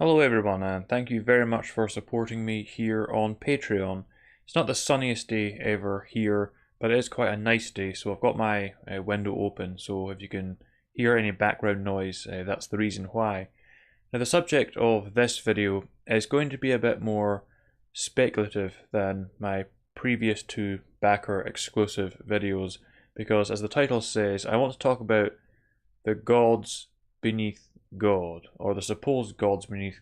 Hello everyone, and thank you very much for supporting me here on Patreon. It's not the sunniest day ever here, but it is quite a nice day, so I've got my window open, so if you can hear any background noise, that's the reason why. Now the subject of this video is going to be a bit more speculative than my previous two backer exclusive videos, because as the title says, I want to talk about the gods beneath God, or the supposed gods beneath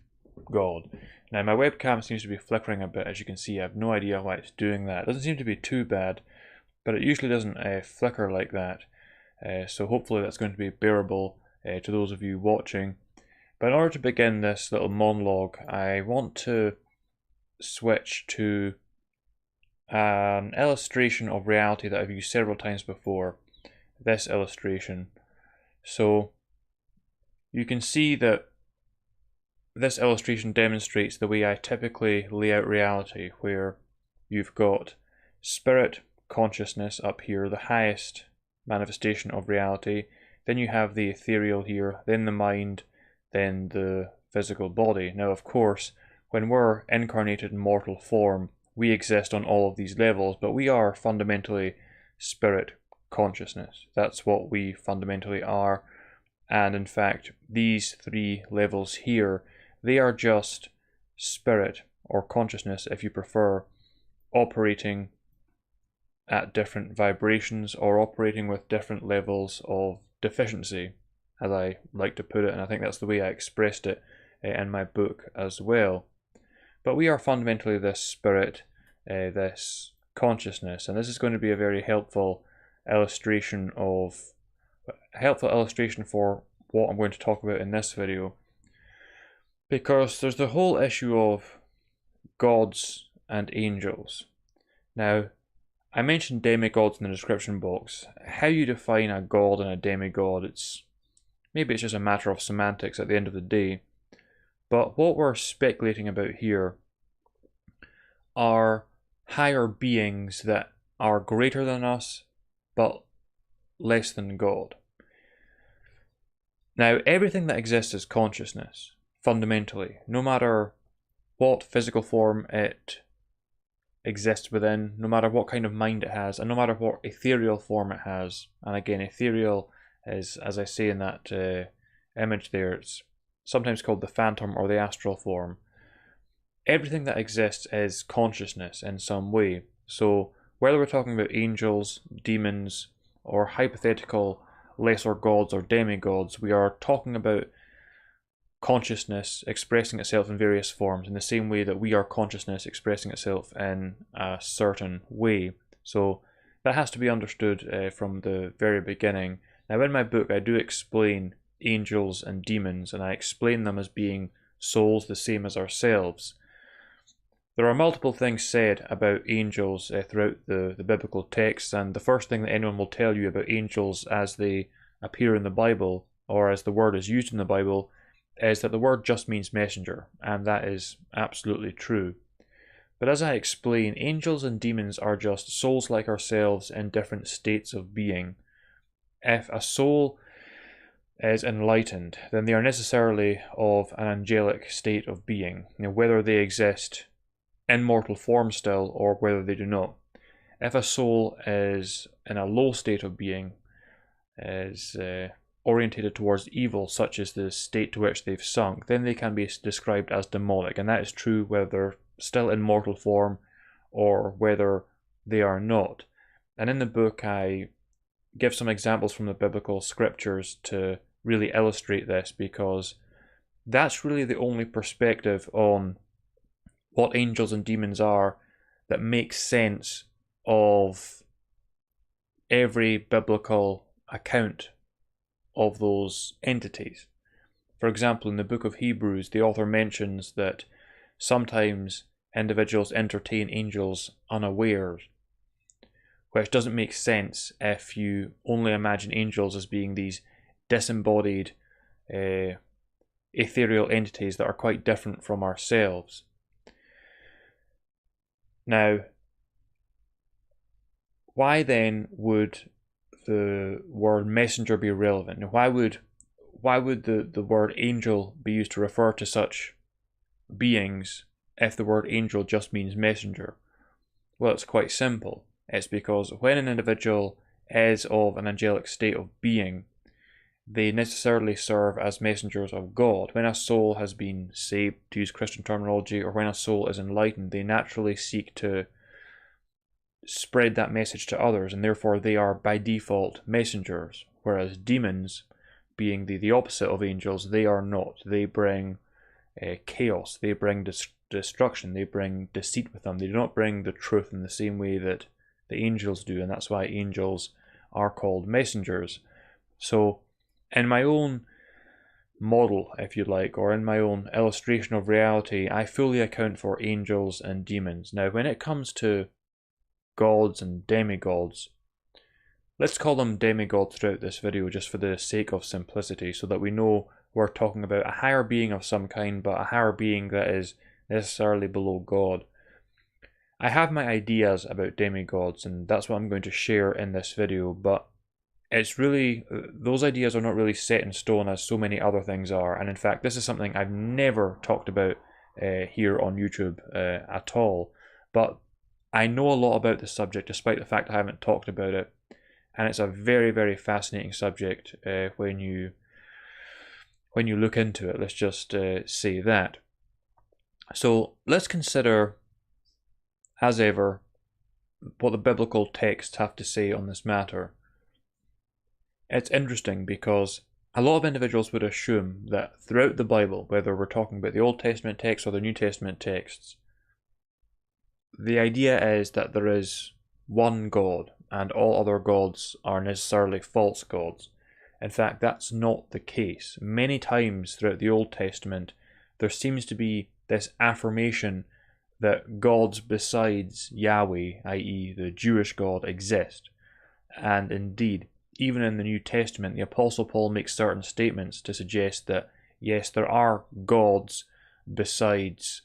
God. Now my webcam seems to be flickering a bit, as you can see. I have no idea why it's doing that. It doesn't seem to be too bad, but it usually doesn't flicker like that. So hopefully that's going to be bearable to those of you watching. But in order to begin this little monologue, I want to switch to an illustration of reality that I've used several times before. This illustration. So you can see that this illustration demonstrates the way I typically lay out reality, where you've got spirit consciousness up here, the highest manifestation of reality, then you have the ethereal here, then the mind, then the physical body. Now of course, when we're incarnated in mortal form, we exist on all of these levels, but we are fundamentally spirit consciousness. That's what we fundamentally are. And in fact, these three levels here, they are just spirit, or consciousness if you prefer, operating at different vibrations or operating with different levels of deficiency, as I like to put it, and I think that's the way I expressed it in my book as well. But we are fundamentally this spirit, this consciousness, and this is going to be a very helpful illustration for what I'm going to talk about in this video, because there's the whole issue of gods and angels. Now, I mentioned demigods in the description box. How you define a god and a demigod, maybe it's just a matter of semantics at the end of the day, but what we're speculating about here are higher beings that are greater than us but less than God. Now, everything that exists is consciousness, fundamentally, no matter what physical form it exists within, no matter what kind of mind it has, and no matter what ethereal form it has. And again, ethereal is, as I say in that image there, it's sometimes called the phantom or the astral form. Everything that exists is consciousness in some way. So whether we're talking about angels, demons, or hypothetical lesser gods or demigods, we are talking about consciousness expressing itself in various forms in the same way that we are consciousness expressing itself in a certain way. So that has to be understood from the very beginning. Now in my book I do explain angels and demons, and I explain them as being souls the same as ourselves. There are multiple things said about angels throughout the biblical texts, and the first thing that anyone will tell you about angels as they appear in the Bible, or as the word is used in the Bible, is that the word just means messenger, and that is absolutely true. But as I explain, angels and demons are just souls like ourselves in different states of being. If a soul is enlightened, then they are necessarily of an angelic state of being, whether they exist in mortal form still or whether they do not. If a soul is in a low state of being, is orientated towards evil, such as the state to which they've sunk, then they can be described as demonic, and that is true whether they're still in mortal form or whether they are not. And in the book I give some examples from the biblical scriptures to really illustrate this, because that's really the only perspective on what angels and demons are that makes sense of every biblical account of those entities. For example, in the book of Hebrews, the author mentions that sometimes individuals entertain angels unawares, which doesn't make sense if you only imagine angels as being these disembodied ethereal entities that are quite different from ourselves. Now, why then would the word messenger be relevant? Why would the word angel be used to refer to such beings if the word angel just means messenger? Well, it's quite simple. It's because when an individual is of an angelic state of being, they necessarily serve as messengers of God. When a soul has been saved, to use Christian terminology, or when a soul is enlightened, they naturally seek to spread that message to others, and therefore they are by default messengers. Whereas demons, being the opposite of angels, they are not. They bring chaos, they bring destruction, they bring deceit with them. They do not bring the truth in the same way that the angels do, and that's why angels are called messengers. So in my own model, if you like, or in my own illustration of reality, I fully account for angels and demons. Now, when it comes to gods and demigods, let's call them demigods throughout this video just for the sake of simplicity, so that we know we're talking about a higher being of some kind, but a higher being that is necessarily below God. I have my ideas about demigods, and that's what I'm going to share in this video, but it's really, those ideas are not really set in stone as so many other things are. And in fact, this is something I've never talked about here on YouTube at all. But I know a lot about this subject, despite the fact I haven't talked about it. And it's a very, very fascinating subject when you look into it. Let's just say that. So let's consider, as ever, what the biblical texts have to say on this matter. It's interesting because a lot of individuals would assume that throughout the Bible, whether we're talking about the Old Testament texts or the New Testament texts, the idea is that there is one God and all other gods are necessarily false gods. In fact, that's not the case. Many times throughout the Old Testament, there seems to be this affirmation that gods besides Yahweh, i.e. the Jewish God, exist. And indeed, even in the New Testament, the Apostle Paul makes certain statements to suggest that, yes, there are gods besides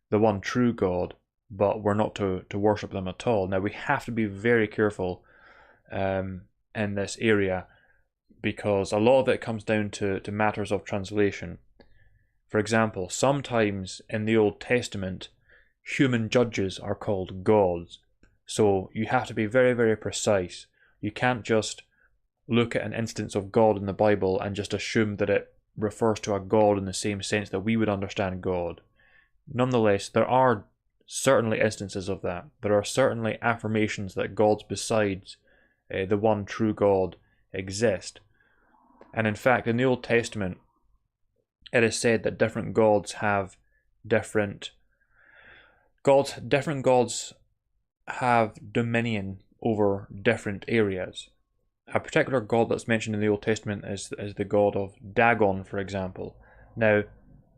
the one true God, but we're not to worship them at all. Now, we have to be very careful in this area, because a lot of it comes down to matters of translation. For example, sometimes in the Old Testament, human judges are called gods. So you have to be very, very precise. You can't just look at an instance of God in the Bible and just assume that it refers to a God in the same sense that we would understand God. Nonetheless, there are certainly instances of that. There are certainly affirmations that gods besides the one true God exist. And in fact, in the Old Testament, it is said that different gods have different gods have dominion over different areas. A particular god that's mentioned in the Old Testament is the god of Dagon, for example. Now,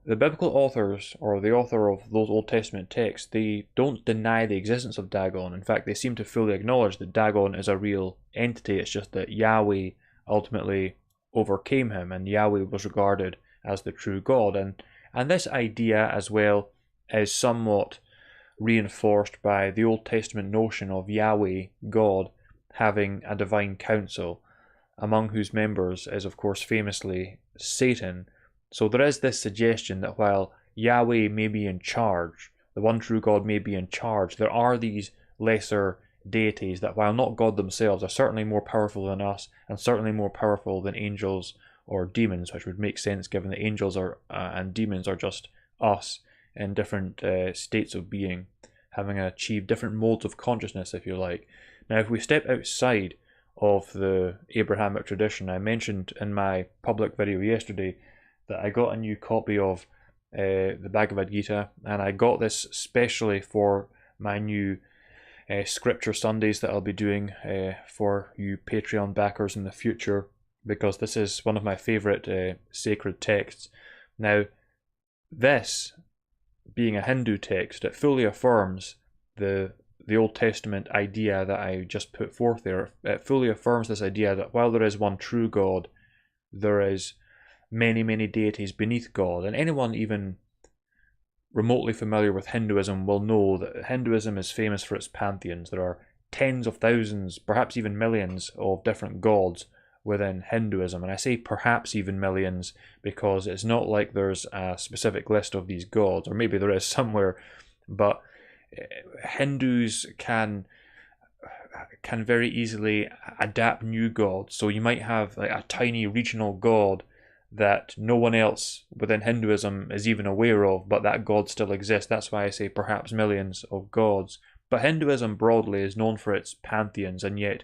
the biblical authors, or the author of those Old Testament texts, they don't deny the existence of Dagon. In fact, they seem to fully acknowledge that Dagon is a real entity. It's just that Yahweh ultimately overcame him, and Yahweh was regarded as the true God. And this idea as well is somewhat reinforced by the Old Testament notion of Yahweh, God, having a divine council, among whose members is of course famously Satan. So there is this suggestion that while Yahweh may be in charge, the one true God may be in charge, there are these lesser deities that, while not God themselves, are certainly more powerful than us, and certainly more powerful than angels or demons, which would make sense given that angels are and demons are just us in different states of being, having achieved different modes of consciousness, if you like. Now, if we step outside of the Abrahamic tradition, I mentioned in my public video yesterday that I got a new copy of the Bhagavad Gita, and I got this specially for my new Scripture Sundays that I'll be doing for you Patreon backers in the future, because this is one of my favourite sacred texts. Now, this, being a Hindu text, it fully affirms the Old Testament idea that I just put forth there. It fully affirms this idea that while there is one true God, there is many, many deities beneath God. And anyone even remotely familiar with Hinduism will know that Hinduism is famous for its pantheons. There are tens of thousands, perhaps even millions, of different gods within Hinduism. And I say perhaps even millions because it's not like there's a specific list of these gods, or maybe there is somewhere, but Hindus can very easily adapt new gods. So you might have like a tiny regional god that no one else within Hinduism is even aware of, but that god still exists. That's why I say perhaps millions of gods. But Hinduism broadly is known for its pantheons, and yet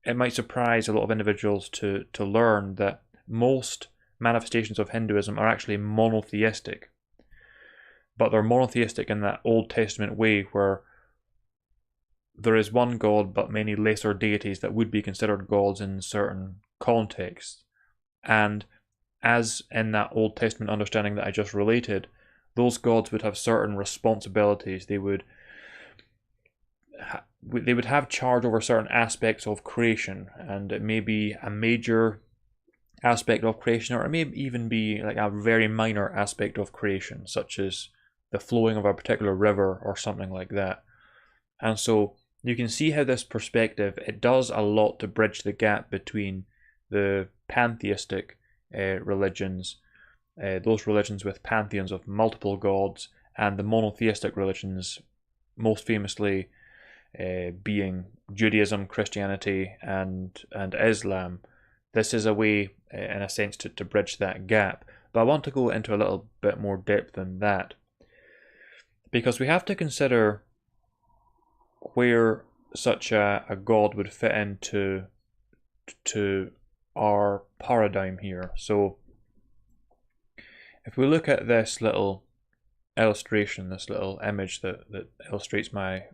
it might surprise a lot of individuals to learn that most manifestations of Hinduism are actually monotheistic. But they're monotheistic in that Old Testament way where there is one god but many lesser deities that would be considered gods in certain contexts. And as in that Old Testament understanding that I just related, those gods would have certain responsibilities. They would have charge over certain aspects of creation, and it may be a major aspect of creation, or it may even be like a very minor aspect of creation, such as the flowing of a particular river or something like that. And so you can see how this perspective, it does a lot to bridge the gap between the pantheistic religions, those religions with pantheons of multiple gods, and the monotheistic religions, most famously being Judaism, Christianity, and Islam. This is a way, in a sense, to bridge that gap. But I want to go into a little bit more depth than that, because we have to consider where such a god would fit into our paradigm here. So if we look at this little illustration, this little image that illustrates my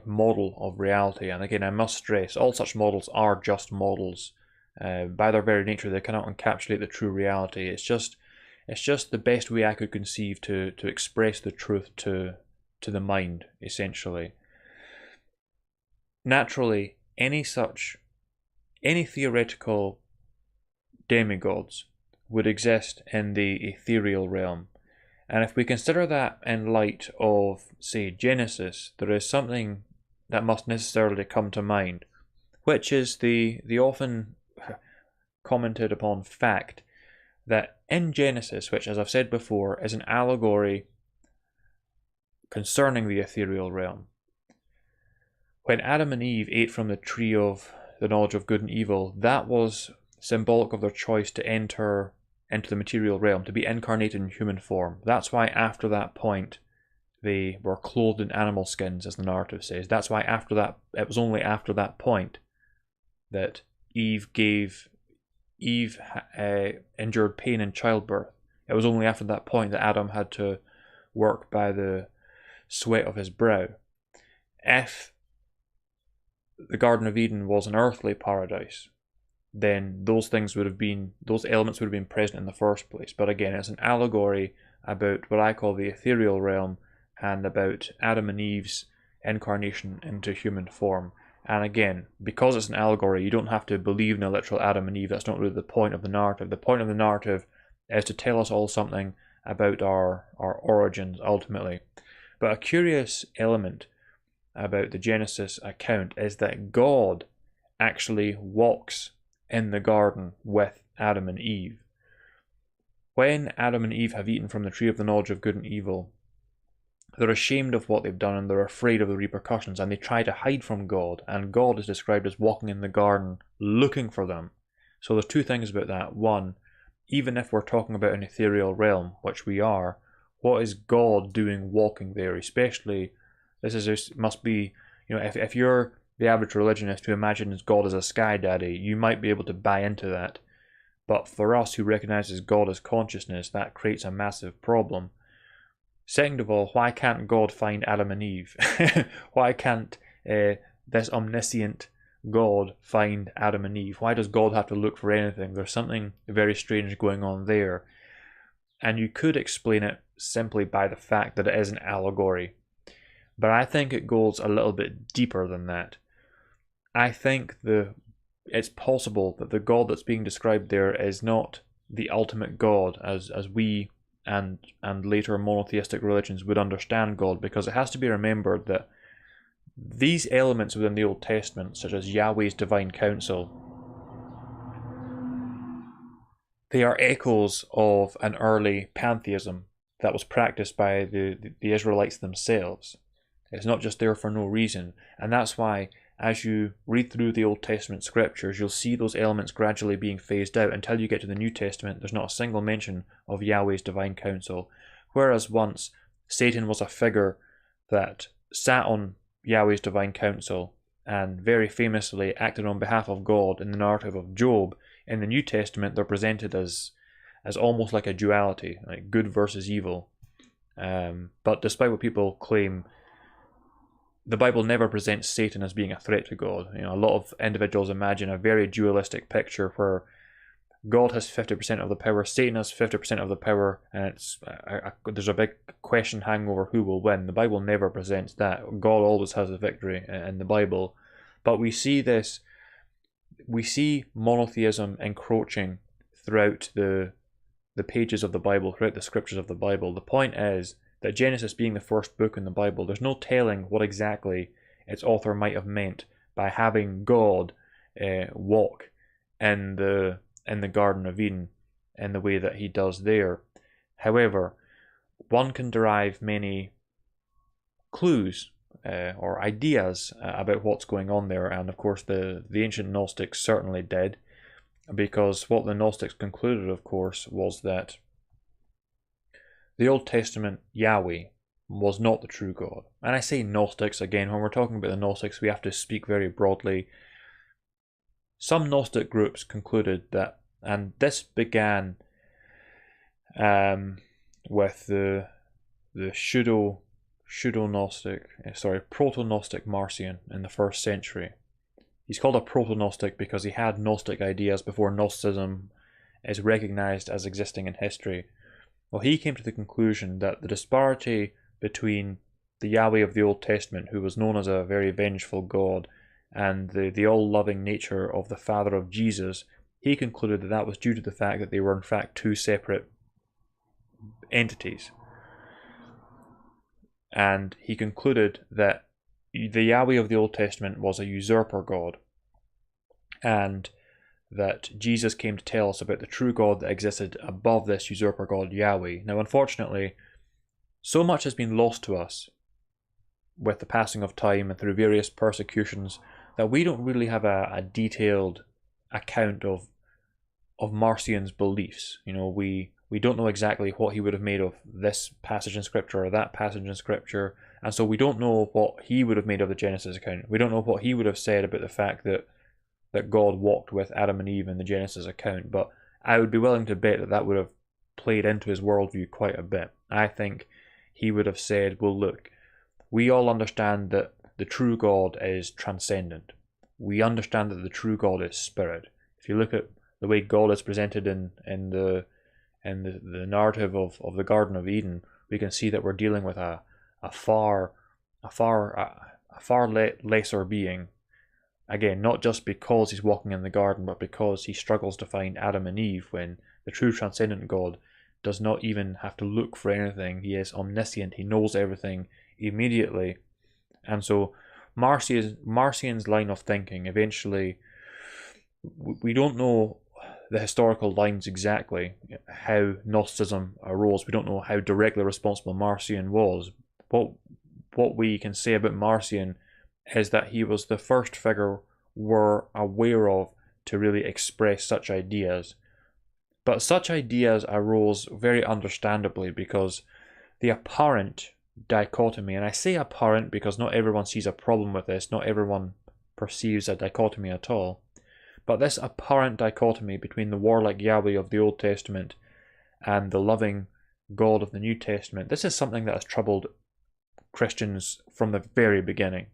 model of reality, and again I must stress all such models are just models. By their very nature they cannot encapsulate the true reality. It's just the best way I could conceive to express the truth to the mind, essentially. Naturally, any theoretical demigods would exist in the ethereal realm. And if we consider that in light of, say, Genesis, there is something that must necessarily come to mind, which is the often commented upon fact that in Genesis, which, as I've said before, is an allegory concerning the ethereal realm, when Adam and Eve ate from the tree of the knowledge of good and evil, that was symbolic of their choice to enter into the material realm, to be incarnated in human form. That's why after that point they were clothed in animal skins, as the narrative says. That's why after that, it was only after that point that Eve endured pain in childbirth. It was only after that point that Adam had to work by the sweat of his brow. If the Garden of Eden was an earthly paradise, then those elements would have been present in the first place. But again, it's an allegory about what I call the ethereal realm, and about Adam and Eve's incarnation into human form. And again, because it's an allegory, you don't have to believe in a literal Adam and Eve. That's not really the point of the narrative. The point of the narrative is to tell us all something about our origins, ultimately. But a curious element about the Genesis account is that God actually walks in the garden with Adam and Eve. When Adam and Eve have eaten from the tree of the knowledge of good and evil, they're ashamed of what they've done and they're afraid of the repercussions, and they try to hide from God, and God is described as walking in the garden looking for them. So there's two things about that. One, even if we're talking about an ethereal realm, which we are, what is God doing walking there? Especially, must be, if you're the average religionist who imagines God as a sky daddy, you might be able to buy into that. But for us who recognizes God as consciousness, that creates a massive problem. Second of all, why can't God find Adam and Eve? Why can't this omniscient God find Adam and Eve? Why does God have to look for anything? There's something very strange going on there. And you could explain it simply by the fact that it is an allegory. But I think it goes a little bit deeper than that. I think it's possible that the God that's being described there is not the ultimate God as we and later monotheistic religions would understand God, because it has to be remembered that these elements within the Old Testament, such as Yahweh's divine counsel, They are echoes of an early pantheism that was practiced by the Israelites themselves. It's not just there for no reason. And that's why, as you read through the Old Testament scriptures, you'll see those elements gradually being phased out until you get to the New Testament. There's not a single mention of Yahweh's divine counsel. Whereas once Satan was a figure that sat on Yahweh's divine counsel and very famously acted on behalf of God in the narrative of Job, in the New Testament they're presented as almost like a duality, like good versus evil. But despite what people claim, the Bible never presents Satan as being a threat to God. A lot of individuals imagine a very dualistic picture where God has 50% of the power, Satan has 50% of the power, and there's a big question hanging over who will win. The Bible never presents that. God always has the victory in the Bible. But we see monotheism encroaching throughout the pages of the Bible, throughout the scriptures of the Bible. The point is that Genesis being the first book in the Bible, there's no telling what exactly its author might have meant by having God walk in the Garden of Eden in the way that he does there. However, one can derive many clues or ideas about what's going on there, and of course the ancient Gnostics certainly did, because what the Gnostics concluded, of course, was that the Old Testament Yahweh was not the true God. And I say Gnostics again, when we're talking about the Gnostics, we have to speak very broadly. Some Gnostic groups concluded that, and this began with the proto-Gnostic Marcion in the 1st century. He's called a proto-Gnostic because he had Gnostic ideas before Gnosticism is recognized as existing in history. Well, he came to the conclusion that the disparity between the Yahweh of the Old Testament, who was known as a very vengeful God, and the all-loving nature of the Father of Jesus, he concluded that was due to the fact that they were in fact two separate entities. And he concluded that the Yahweh of the Old Testament was a usurper God, and that Jesus came to tell us about the true God that existed above this usurper God Yahweh. Now, unfortunately, so much has been lost to us with the passing of time and through various persecutions that we don't really have a detailed account of Marcion's beliefs. We don't know exactly what he would have made of this passage in Scripture or that passage in Scripture, and so we don't know what he would have made of the Genesis account. We don't know what he would have said about the fact that God walked with Adam and Eve in the Genesis account, but I would be willing to bet that would have played into his worldview quite a bit. I think he would have said, well, look, we all understand that the true God is transcendent. We understand that the true God is spirit. If you look at the way God is presented in the narrative of the Garden of Eden, we can see that we're dealing with a far lesser being. Again, not just because he's walking in the garden, but because he struggles to find Adam and Eve, when the true transcendent God does not even have to look for anything. He is omniscient. He knows everything immediately. And so Marcion's line of thinking, eventually, we don't know the historical lines exactly, how Gnosticism arose. We don't know how directly responsible Marcion was. What we can say about Marcion is that he was the first figure we're aware of to really express such ideas. But such ideas arose very understandably because the apparent dichotomy, and I say apparent because not everyone sees a problem with this, not everyone perceives a dichotomy at all, but this apparent dichotomy between the warlike Yahweh of the Old Testament and the loving God of the New Testament, this is something that has troubled Christians from the very beginning.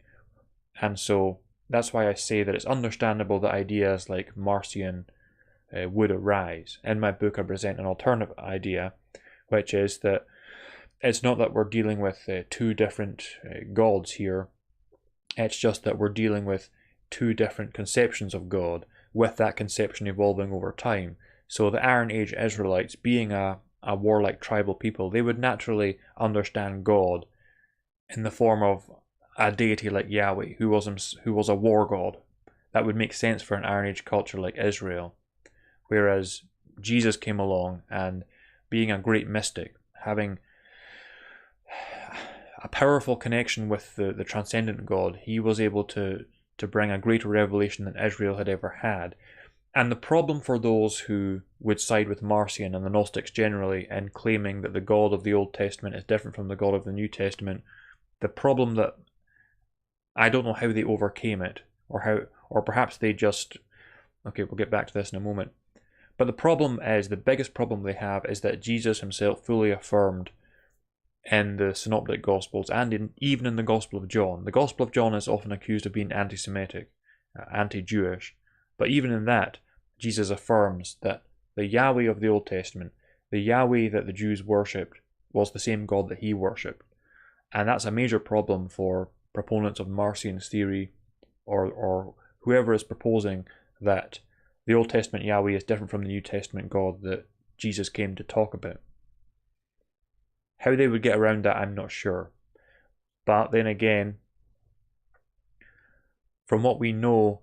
And so that's why I say that it's understandable that ideas like Marcion would arise. In my book, I present an alternative idea, which is that it's not that we're dealing with two different gods here. It's just that we're dealing with two different conceptions of God, with that conception evolving over time. So the Iron Age Israelites, being a warlike tribal people, they would naturally understand God in the form of a deity like Yahweh, who was a war god. That would make sense for an Iron Age culture like Israel. Whereas Jesus came along, and being a great mystic, having a powerful connection with the transcendent God, he was able to bring a greater revelation than Israel had ever had. And the problem for those who would side with Marcion and the Gnostics generally in claiming that the God of the Old Testament is different from the God of the New Testament, the problem that I don't know how they overcame it, or perhaps they just, okay, we'll get back to this in a moment. But the problem is, the biggest problem they have is that Jesus himself fully affirmed in the Synoptic Gospels and even in the Gospel of John. The Gospel of John is often accused of being anti-Semitic, anti-Jewish, but even in that, Jesus affirms that the Yahweh of the Old Testament, the Yahweh that the Jews worshipped, was the same God that he worshipped. And that's a major problem for proponents of Marcion's theory, or whoever is proposing that the Old Testament Yahweh is different from the New Testament God that Jesus came to talk about. How they would get around that, I'm not sure. But then again, from what we know,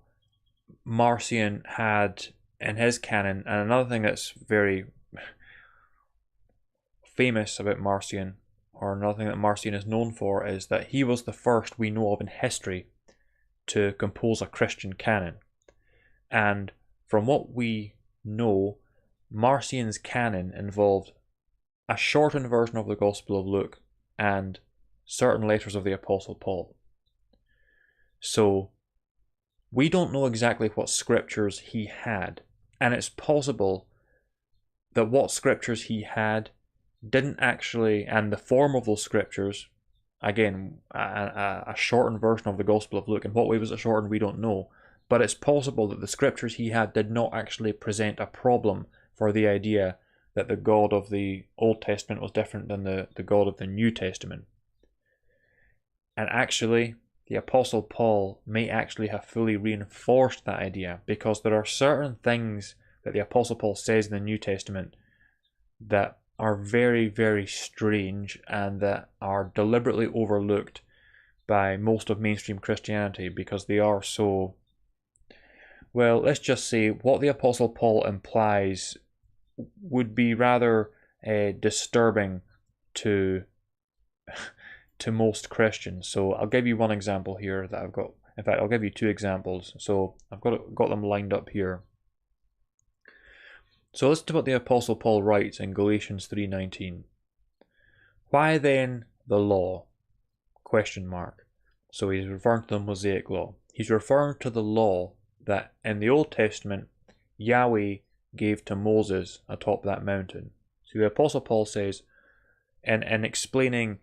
Marcion had in his canon, and another thing that's very famous about Marcion, or another thing that Marcion is known for, is that he was the first we know of in history to compose a Christian canon. And from what we know, Marcion's canon involved a shortened version of the Gospel of Luke and certain letters of the Apostle Paul. So we don't know exactly what scriptures he had, and it's possible that what scriptures he had didn't actually, and the form of those scriptures, again, a shortened version of the Gospel of Luke. In what way was it shortened, we don't know. But it's possible that the scriptures he had did not actually present a problem for the idea that the God of the Old Testament was different than the God of the New Testament. And actually, the Apostle Paul may actually have fully reinforced that idea, because there are certain things that the Apostle Paul says in the New Testament that are very, very strange and that are deliberately overlooked by most of mainstream Christianity because they are so, well, let's just say what the Apostle Paul implies would be rather disturbing to most Christians. So I'll give you one example here that I've got. In fact, I'll give you two examples. So I've got them lined up here. So listen to what the Apostle Paul writes in Galatians 3:19. Why then the law? Question mark. So he's referring to the Mosaic law. He's referring to the law that in the Old Testament Yahweh gave to Moses atop that mountain. So the Apostle Paul says, in explaining,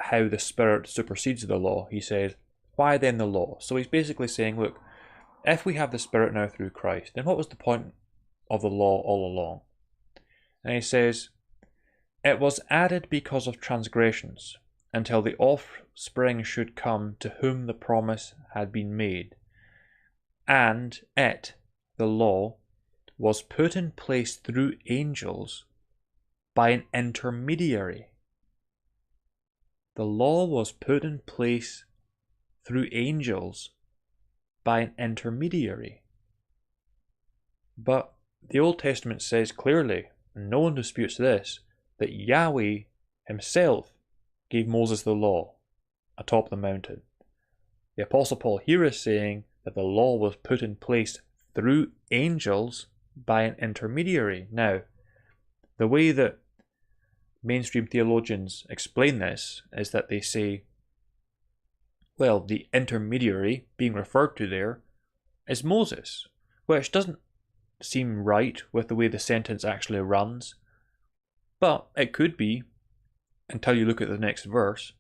how the Spirit supersedes the law, he says, why then the law? So he's basically saying, look, if we have the Spirit now through Christ, then what was the point of the law all along? And he says, it was added because of transgressions, until the offspring should come to whom the promise had been made. And it, the law, was put in place through angels by an intermediary. The law was put in place through angels by an intermediary. But the Old Testament says clearly, and no one disputes this, that Yahweh himself gave Moses the law atop the mountain. The Apostle Paul here is saying that the law was put in place through angels by an intermediary. Now, the way that mainstream theologians explain this is that they say, well, the intermediary being referred to there is Moses, which doesn't seem right with the way the sentence actually runs, but it could be until you look at the next verse.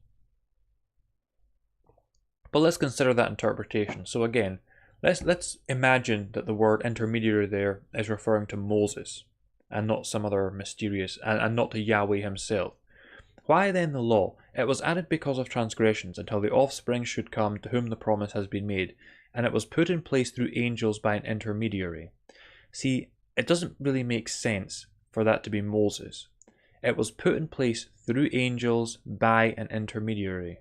But let's consider that interpretation. So again, let's imagine that the word intermediary there is referring to Moses and not some other mysterious, and not to Yahweh himself. Why then the law? It was added because of transgressions, until the offspring should come to whom the promise has been made, and it was put in place through angels by an intermediary. See, it doesn't really make sense for that to be Moses. It was put in place through angels by an intermediary.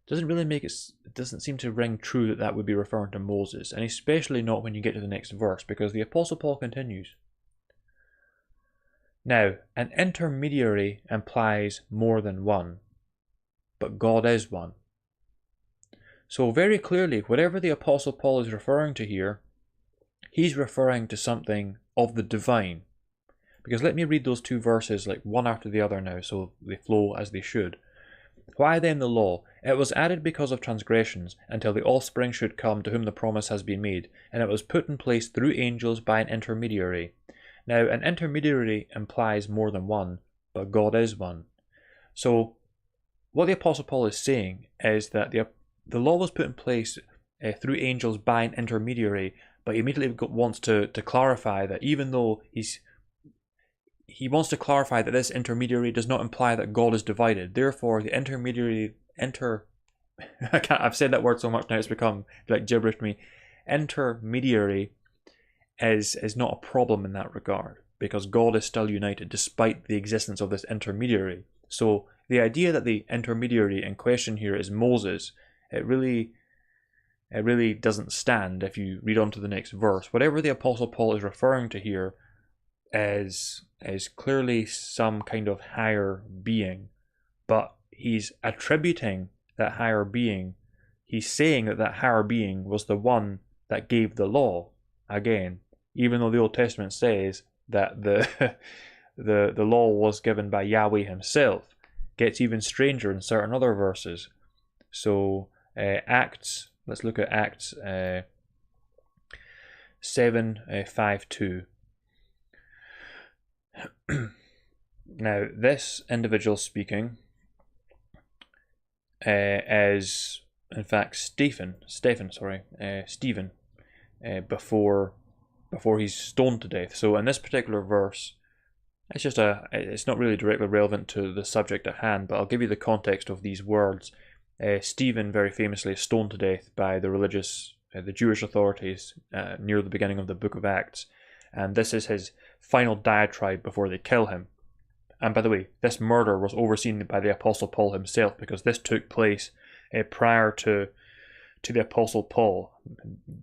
It doesn't seem to ring true that that would be referring to Moses, and especially not when you get to the next verse, because the Apostle Paul continues. Now, an intermediary implies more than one, but God is one. So very clearly, whatever the Apostle Paul is referring to here, he's referring to something of the divine. Because let me read those two verses like one after the other now, so they flow as they should. Why then the law? It was added because of transgressions, until the offspring should come to whom the promise has been made, and it was put in place through angels by an intermediary. Now, an intermediary implies more than one, but God is one. So, what the Apostle Paul is saying is that the law was put in place through angels by an intermediary, but he immediately wants to clarify that even though he wants to clarify that this intermediary does not imply that God is divided. Therefore, the intermediary I've said that word so much now it's become like gibberish to me. Intermediary is not a problem in that regard, because God is still united despite the existence of this intermediary. So the idea that the intermediary in question here is Moses, it really doesn't stand if you read on to the next verse. Whatever the Apostle Paul is referring to here is clearly some kind of higher being, but he's attributing that higher being, he's saying that higher being was the one that gave the law. Again, even though the Old Testament says that the law was given by Yahweh himself, gets even stranger in certain other verses. So Acts, let's look at Acts 7:5-2. Now, this individual speaking is, in fact, Stephen, before he's stoned to death. So in this particular verse, it's not really directly relevant to the subject at hand, but I'll give you the context of these words. Stephen very famously is stoned to death by the Jewish authorities near the beginning of the book of Acts, and this is his final diatribe before they kill him. And by the way, this murder was overseen by the Apostle Paul himself, because this took place prior to the Apostle Paul.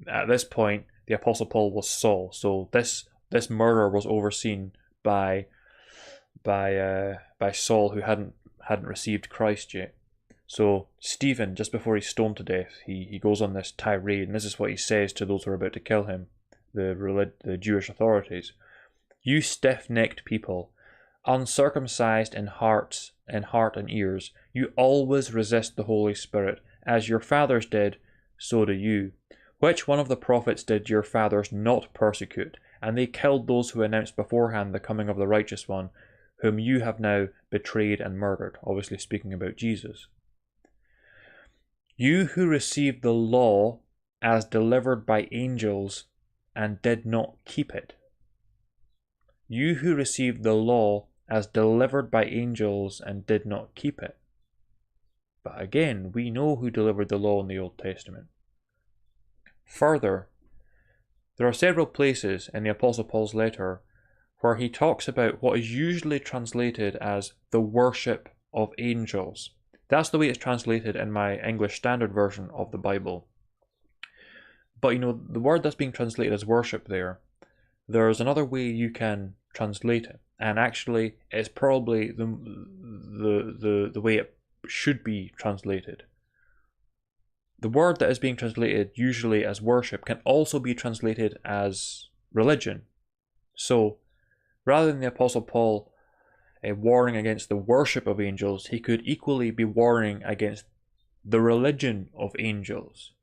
At this point, the Apostle Paul was Saul, so this murder was overseen by Saul, who hadn't received Christ yet. So Stephen, just before he's stoned to death, he goes on this tirade, and this is what he says to those who are about to kill him, the Jewish authorities. You stiff-necked people, uncircumcised in heart and ears, you always resist the Holy Spirit, as your fathers did, so do you. Which one of the prophets did your fathers not persecute? And they killed those who announced beforehand the coming of the righteous one, whom you have now betrayed and murdered. Obviously speaking about Jesus. You who received the law as delivered by angels and did not keep it. You who received the law as delivered by angels and did not keep it. But again, we know who delivered the law in the Old Testament. Further, there are several places in the Apostle Paul's letter where he talks about what is usually translated as the worship of angels. That's the way it's translated in my English Standard Version of the Bible. But the word that's being translated as worship there's another way you can translate it, and actually it's probably the way it should be translated. The word that is being translated usually as worship can also be translated as religion. So rather than the Apostle Paul warning against the worship of angels, he could equally be warning against the religion of angels,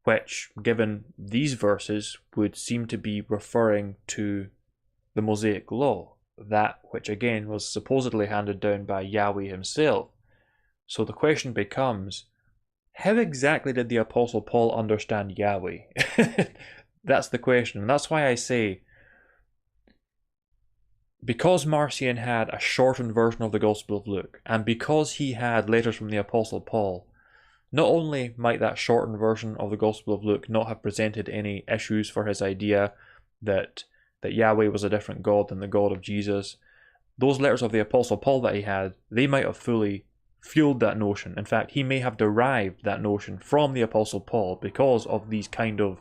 which, given these verses, would seem to be referring to the Mosaic Law, that which again was supposedly handed down by Yahweh himself. So the question becomes, how exactly did the Apostle Paul understand Yahweh? That's the question, and that's why I say, because Marcion had a shortened version of the Gospel of Luke, and because he had letters from the Apostle Paul, not only might that shortened version of the Gospel of Luke not have presented any issues for his idea that Yahweh was a different God than the God of Jesus, those letters of the Apostle Paul that he had, they might have fully fueled that notion. In fact, he may have derived that notion from the Apostle Paul because of these kind of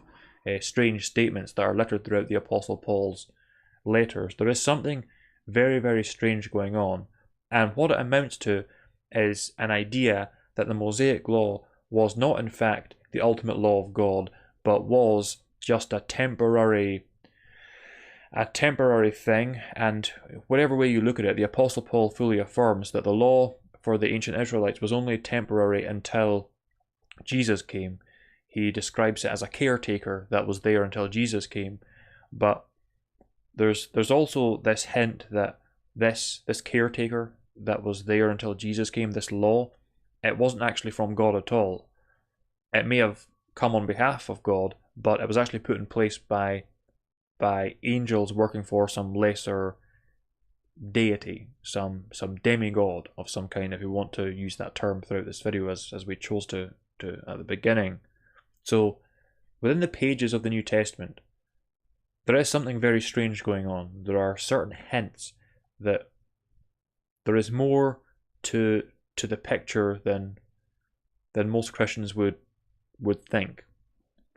strange statements that are littered throughout the Apostle Paul's letters. There is something very, very strange going on. And what it amounts to is an idea that the Mosaic Law was not in fact the ultimate law of God, but was just a temporary thing. And whatever way you look at it, the Apostle Paul fully affirms that the law for the ancient Israelites was only temporary until Jesus came. He describes it as a caretaker that was there until Jesus came. But there's also this hint that this caretaker that was there until Jesus came, this law, it wasn't actually from God at all. It may have come on behalf of God, but it was actually put in place by angels working for some lesser deity, some demigod of some kind, if we want to use that term throughout this video, as we chose to at the beginning. So within the pages of the New Testament, there is something very strange going on. There are certain hints that there is more to the picture than most Christians would think.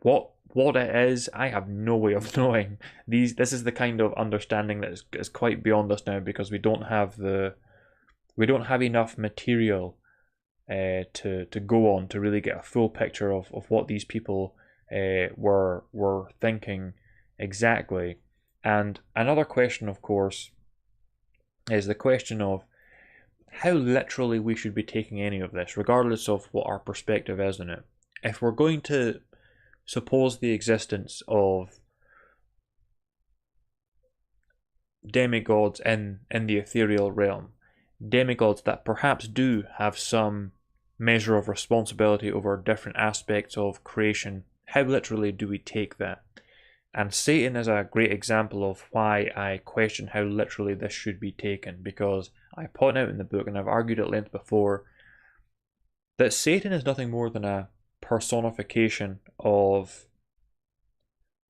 What it is, I have no way of knowing. This is the kind of understanding that is quite beyond us now, because we don't have enough material to go on to really get a full picture of what these people were thinking exactly. And another question, of course, is the question of how literally we should be taking any of this, regardless of what our perspective is in it. If we're going to suppose the existence of demigods in the ethereal realm, demigods that perhaps do have some measure of responsibility over different aspects of creation, how literally do we take that? And Satan is a great example of why I question how literally this should be taken, because I point out in the book, and I've argued at length before, that Satan is nothing more than a personification of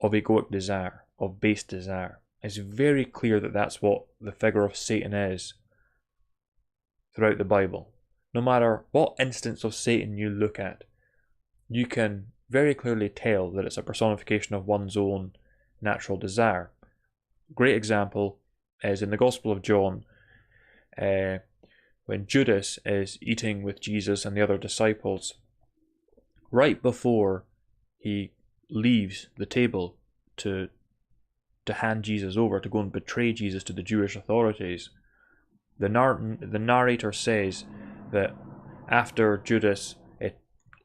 egoic desire, of base desire. It's very clear that that's what the figure of Satan is throughout the Bible. No matter what instance of Satan you look at, you can very clearly tell that it's a personification of one's own natural desire. Great example is in the Gospel of John, when Judas is eating with Jesus and the other disciples. Right before he leaves the table to hand Jesus over, to go and betray Jesus to the Jewish authorities, the narrator says that after Judas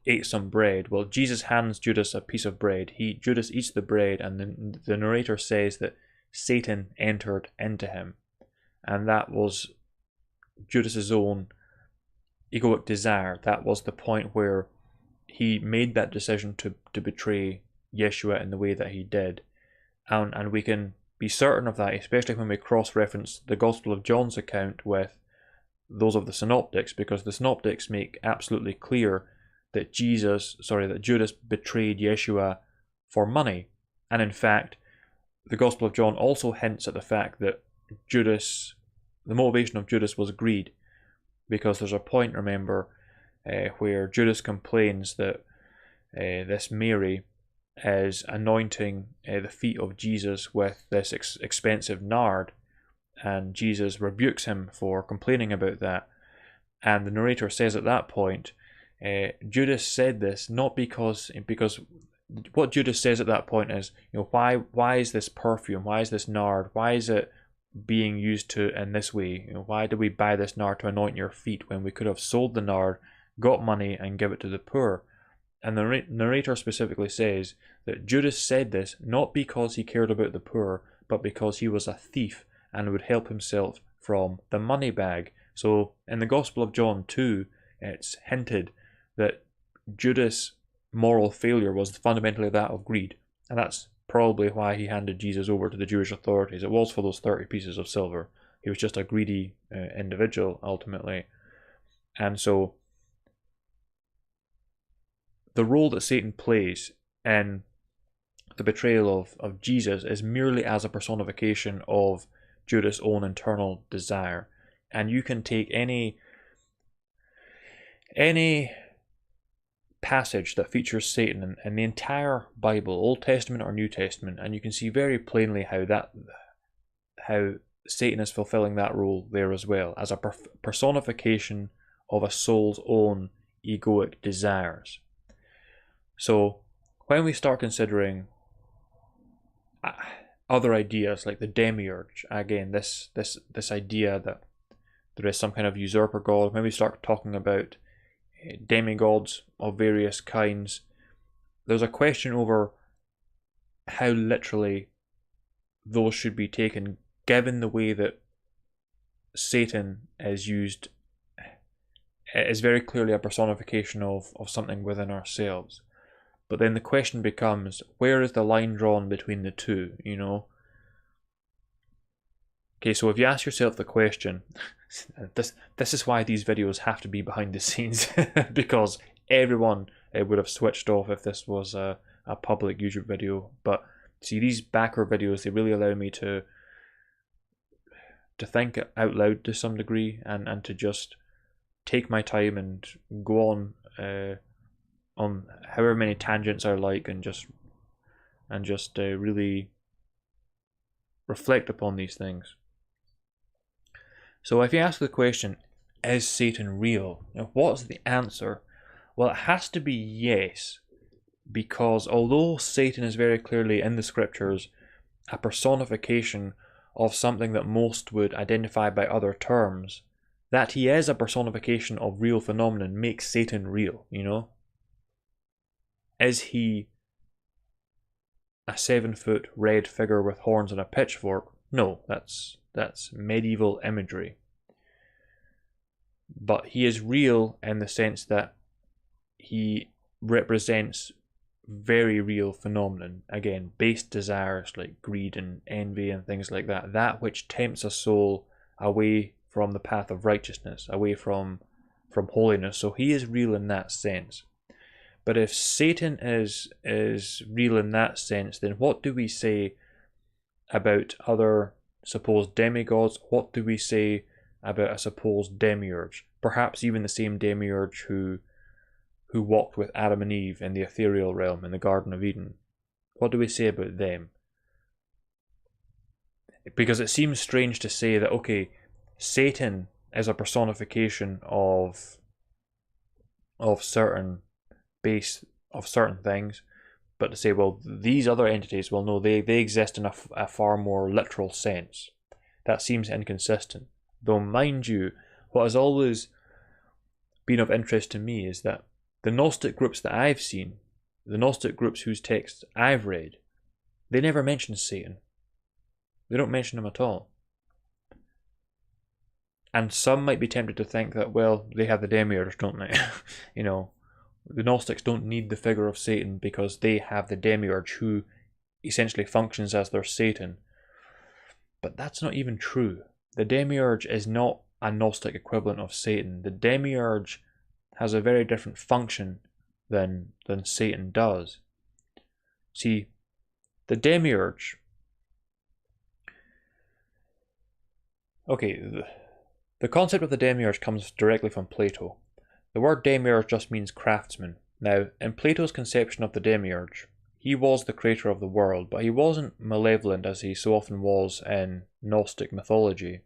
ate some bread, well, Jesus hands Judas a piece of bread. Judas eats the bread, and then the narrator says that Satan entered into him, and that was Judas's own egoic desire. That was the point where he made that decision to betray Yeshua in the way that he did. And we can be certain of that, especially when we cross-reference the Gospel of John's account with those of the Synoptics, because the Synoptics make absolutely clear that Judas betrayed Yeshua for money. And in fact, the Gospel of John also hints at the fact that the motivation of Judas was greed, because there's a point, remember, where Judas complains that this Mary is anointing the feet of Jesus with this expensive nard, and Jesus rebukes him for complaining about that. And the narrator says at that point, Judas said this not because what Judas says at that point is, why is this perfume, why is this nard, why is it being used in this way? Why did we buy this nard to anoint your feet when we could have sold the nard, got money, and give it to the poor? And the narrator specifically says that Judas said this not because he cared about the poor, but because he was a thief and would help himself from the money bag. So in the Gospel of John 2, it's hinted that Judas' moral failure was fundamentally that of greed. And that's probably why he handed Jesus over to the Jewish authorities. It was for those 30 pieces of silver. He was just a greedy individual, ultimately. And so the role that Satan plays in the betrayal of Jesus is merely as a personification of Judas' own internal desire. And you can take any passage that features Satan in the entire Bible, Old Testament or New Testament, and you can see very plainly how how Satan is fulfilling that role there as well, as a personification of a soul's own egoic desires. So when we start considering other ideas like the demiurge, again, this idea that there is some kind of usurper god, when we start talking about demigods of various kinds, there's a question over how literally those should be taken, given the way that Satan is used, is very clearly a personification of something within ourselves. But then the question becomes, where is the line drawn between the two, you know? Okay, so if you ask yourself the question, this is why these videos have to be behind the scenes, because everyone would have switched off if this was a public YouTube video. But see, these backer videos, they really allow me to think out loud to some degree, and to just take my time and go on however many tangents I like, and just really reflect upon these things. So if you ask the question, is Satan real? Now, what's the answer? Well, it has to be yes, because although Satan is very clearly in the scriptures a personification of something that most would identify by other terms, that he is a personification of real phenomenon makes Satan real, you know? Is he a 7-foot red figure with horns and a pitchfork? No, that's medieval imagery. But he is real in the sense that he represents very real phenomenon. Again, base desires like greed and envy and things like that. That which tempts a soul away from the path of righteousness, away from holiness. So he is real in that sense. But if Satan is real in that sense, then what do we say about other supposed demigods? What do we say about a supposed demiurge? Perhaps even the same demiurge who walked with Adam and Eve in the ethereal realm in the Garden of Eden. What do we say about them? Because it seems strange to say that, okay, Satan is a personification of certain things, but to say, well, these other entities, well, no, they exist in a far more literal sense. That seems inconsistent. Though, mind you, what has always been of interest to me is that the Gnostic groups that I've seen, the Gnostic groups whose texts I've read, they never mention Satan. They don't mention him at all. And some might be tempted to think that, well, they have the demiurge, don't they? You know, the Gnostics don't need the figure of Satan because they have the demiurge who essentially functions as their Satan. But that's not even true. The demiurge is not a Gnostic equivalent of Satan. The demiurge has a very different function than Satan does. See, the demiurge... Okay, the concept of the demiurge comes directly from Plato. The word demiurge just means craftsman. Now, in Plato's conception of the demiurge, he was the creator of the world, but he wasn't malevolent as he so often was in Gnostic mythology.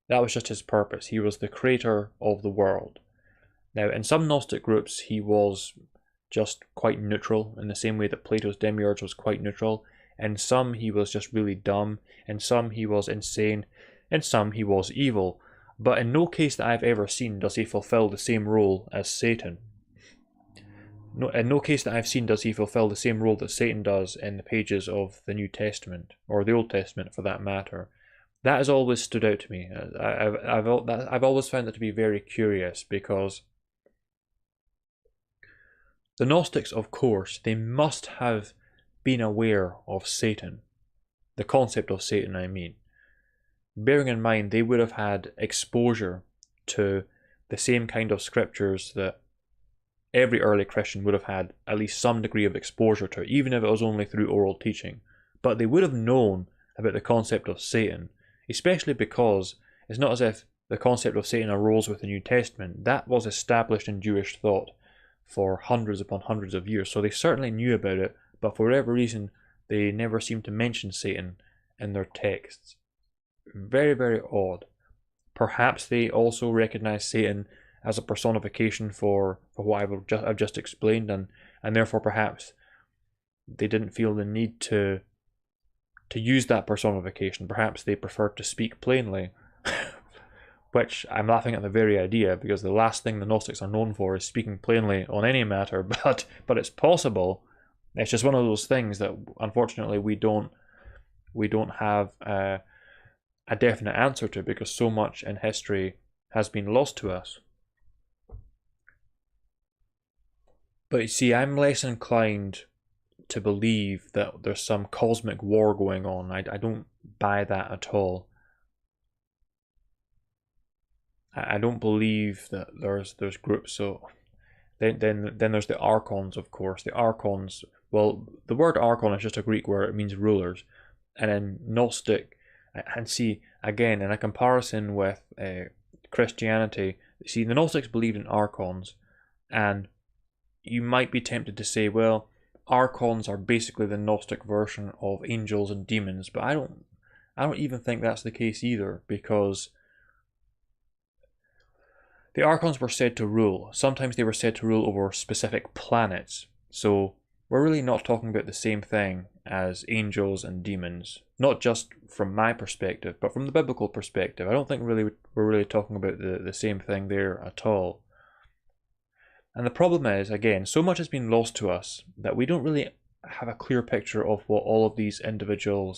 That was just his purpose. He was the creator of the world. Now, in some Gnostic groups, he was just quite neutral, in the same way that Plato's demiurge was quite neutral. In some, he was just really dumb. In some, he was insane. In some, he was evil. But in no case that I've ever seen does he fulfill the same role as Satan. No, in no case that I've seen does he fulfill the same role that Satan does in the pages of the New Testament, or the Old Testament for that matter. That has always stood out to me. I've always found that to be very curious, because the Gnostics, of course, they must have been aware of Satan. The concept of Satan, I mean. Bearing in mind, they would have had exposure to the same kind of scriptures that every early Christian would have had at least some degree of exposure to, even if it was only through oral teaching. But they would have known about the concept of Satan, especially because it's not as if the concept of Satan arose with the New Testament. That was established in Jewish thought for hundreds upon hundreds of years, so they certainly knew about it, but for whatever reason, they never seemed to mention Satan in their texts. Very, very odd. Perhaps they also recognize Satan as a personification for what I've just explained, and therefore perhaps they didn't feel the need to use that personification. Perhaps they preferred to speak plainly, which I'm laughing at the very idea, because the last thing the Gnostics are known for is speaking plainly on any matter. But it's possible. It's just one of those things that unfortunately we don't have a definite answer to, because so much in history has been lost to us. But you see, I'm less inclined to believe that there's some cosmic war going on. I don't buy that at all. I don't believe that there's groups. So then there's the archons, of course. The archons. Well, the word archon is just a Greek word. It means rulers. And in Gnostic, and see, again, in a comparison with Christianity, see, the Gnostics believed in archons, and you might be tempted to say, well, archons are basically the Gnostic version of angels and demons, but I don't even think that's the case either, because the archons were said to rule. Sometimes they were said to rule over specific planets, so we're really not talking about the same thing as angels and demons. Not just from my perspective, but from the biblical perspective. I don't think we're really talking about the same thing there at all. And the problem is, again, so much has been lost to us that we don't really have a clear picture of what all these individual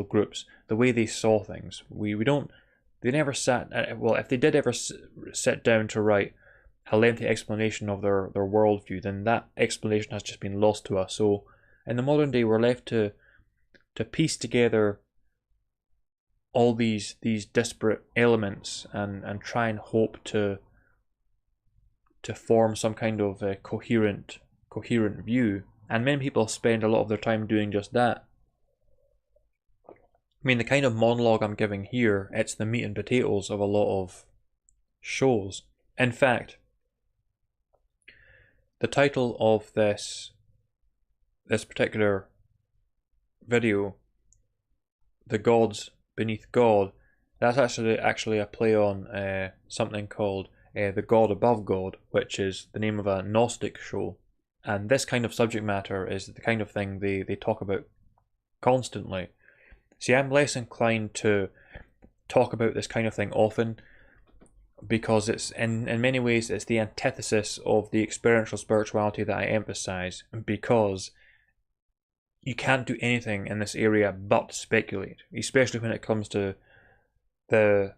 groups, the way they saw things. They never sat, well, if they did ever sit down to write a lengthy explanation of their worldview, then that explanation has just been lost to us. So in the modern day, we're left to piece together all these disparate elements and try and hope to form some kind of a coherent view. And many people spend a lot of their time doing just that. I mean, the kind of monologue I'm giving here, it's the meat and potatoes of a lot of shows. In fact, the title of this particular video, The Gods Beneath God, that's actually a play on something called The God Above God, which is the name of a Gnostic show. And this kind of subject matter is the kind of thing they talk about constantly. See, I'm less inclined to talk about this kind of thing often, because it's in many ways it's the antithesis of the experiential spirituality that I emphasize, because you can't do anything in this area but speculate, especially when it comes to the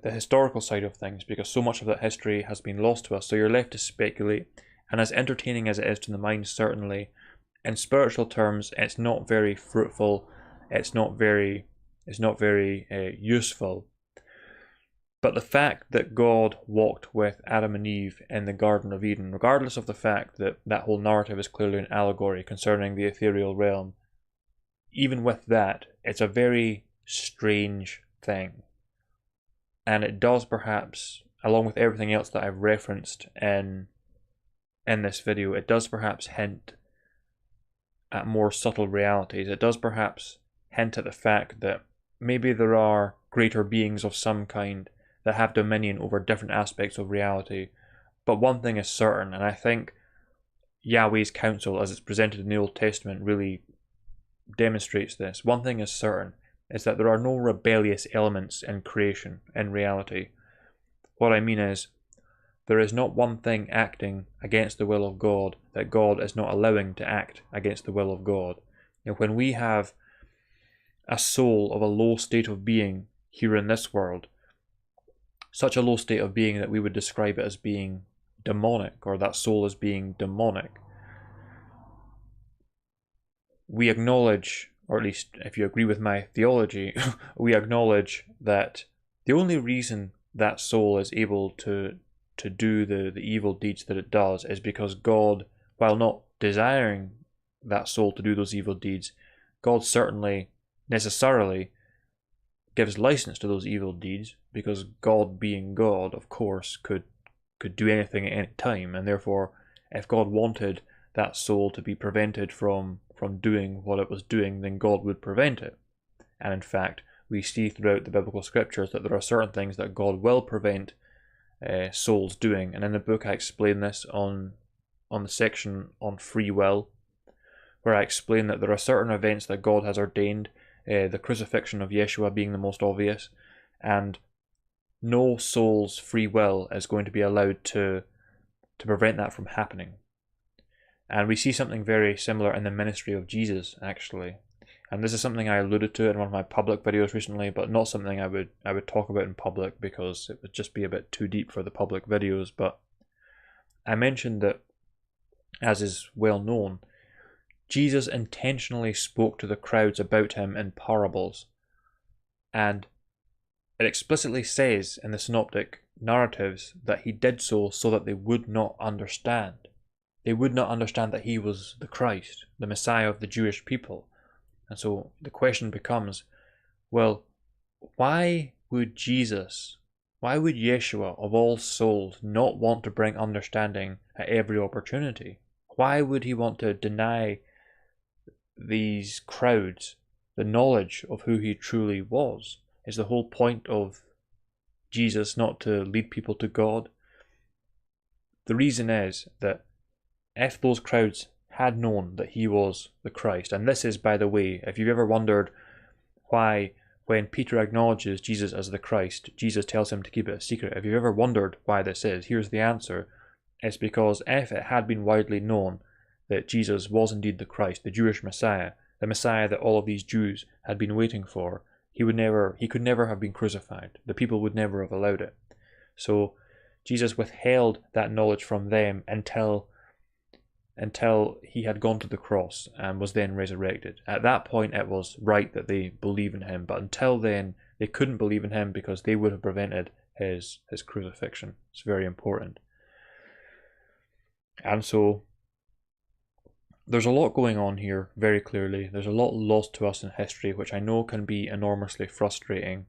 historical side of things, because so much of that history has been lost to us. So you're left to speculate, and as entertaining as it is to the mind, certainly in spiritual terms, it's not very fruitful. It's not very useful. But the fact that God walked with Adam and Eve in the Garden of Eden, regardless of the fact that that whole narrative is clearly an allegory concerning the ethereal realm, even with that, it's a very strange thing. And it does perhaps, along with everything else that I've referenced in this video, it does perhaps hint at more subtle realities. It does perhaps hint at the fact that maybe there are greater beings of some kind that have dominion over different aspects of reality. But one thing is certain, and I think Yahweh's counsel as it's presented in the Old Testament really demonstrates this. One thing is certain, is that there are no rebellious elements in creation, in reality. What I mean is, there is not one thing acting against the will of God that God is not allowing to act against the will of God. You know, when we have a soul of a low state of being here in this world, such a low state of being that we would describe it as being demonic, or that soul as being demonic, we acknowledge, or at least if you agree with my theology, we acknowledge that the only reason that soul is able to do the evil deeds that it does is because God, while not desiring that soul to do those evil deeds, God certainly necessarily gives license to those evil deeds, because God, being God, of course, could do anything at any time, and therefore if God wanted that soul to be prevented from doing what it was doing, then God would prevent it. And in fact, we see throughout the biblical scriptures that there are certain things that God will prevent souls doing. And in the book I explain this on the section on free will, where I explain that there are certain events that God has ordained, the crucifixion of Yeshua being the most obvious, and no soul's free will is going to be allowed to prevent that from happening. And we see something very similar in the ministry of Jesus, actually. And this is something I alluded to in one of my public videos recently, but not something I would talk about in public because it would just be a bit too deep for the public videos. But I mentioned that, as is well known, Jesus intentionally spoke to the crowds about him in parables. And it explicitly says in the synoptic narratives that he did so that they would not understand. They would not understand that he was the Christ, the Messiah of the Jewish people. And so the question becomes, well, why would Jesus, why would Yeshua of all souls not want to bring understanding at every opportunity? Why would he want to deny these crowds the knowledge of who he truly was? Is the whole point of Jesus not to lead people to God? The reason is that if those crowds had known that he was the Christ, and this is, by the way, if you've ever wondered why when Peter acknowledges Jesus as the Christ, Jesus tells him to keep it a secret, if you've ever wondered why this is, here's the answer. It's because if it had been widely known that Jesus was indeed the Christ, the Jewish Messiah, the Messiah that all of these Jews had been waiting for, he could never have been crucified. The people would never have allowed it. So Jesus withheld that knowledge from them until he had gone to the cross and was then resurrected. At that point, it was right that they believe in him, but until then, they couldn't believe in him because they would have prevented his crucifixion. It's very important. And so there's a lot going on here, very clearly. There's a lot lost to us in history, which I know can be enormously frustrating.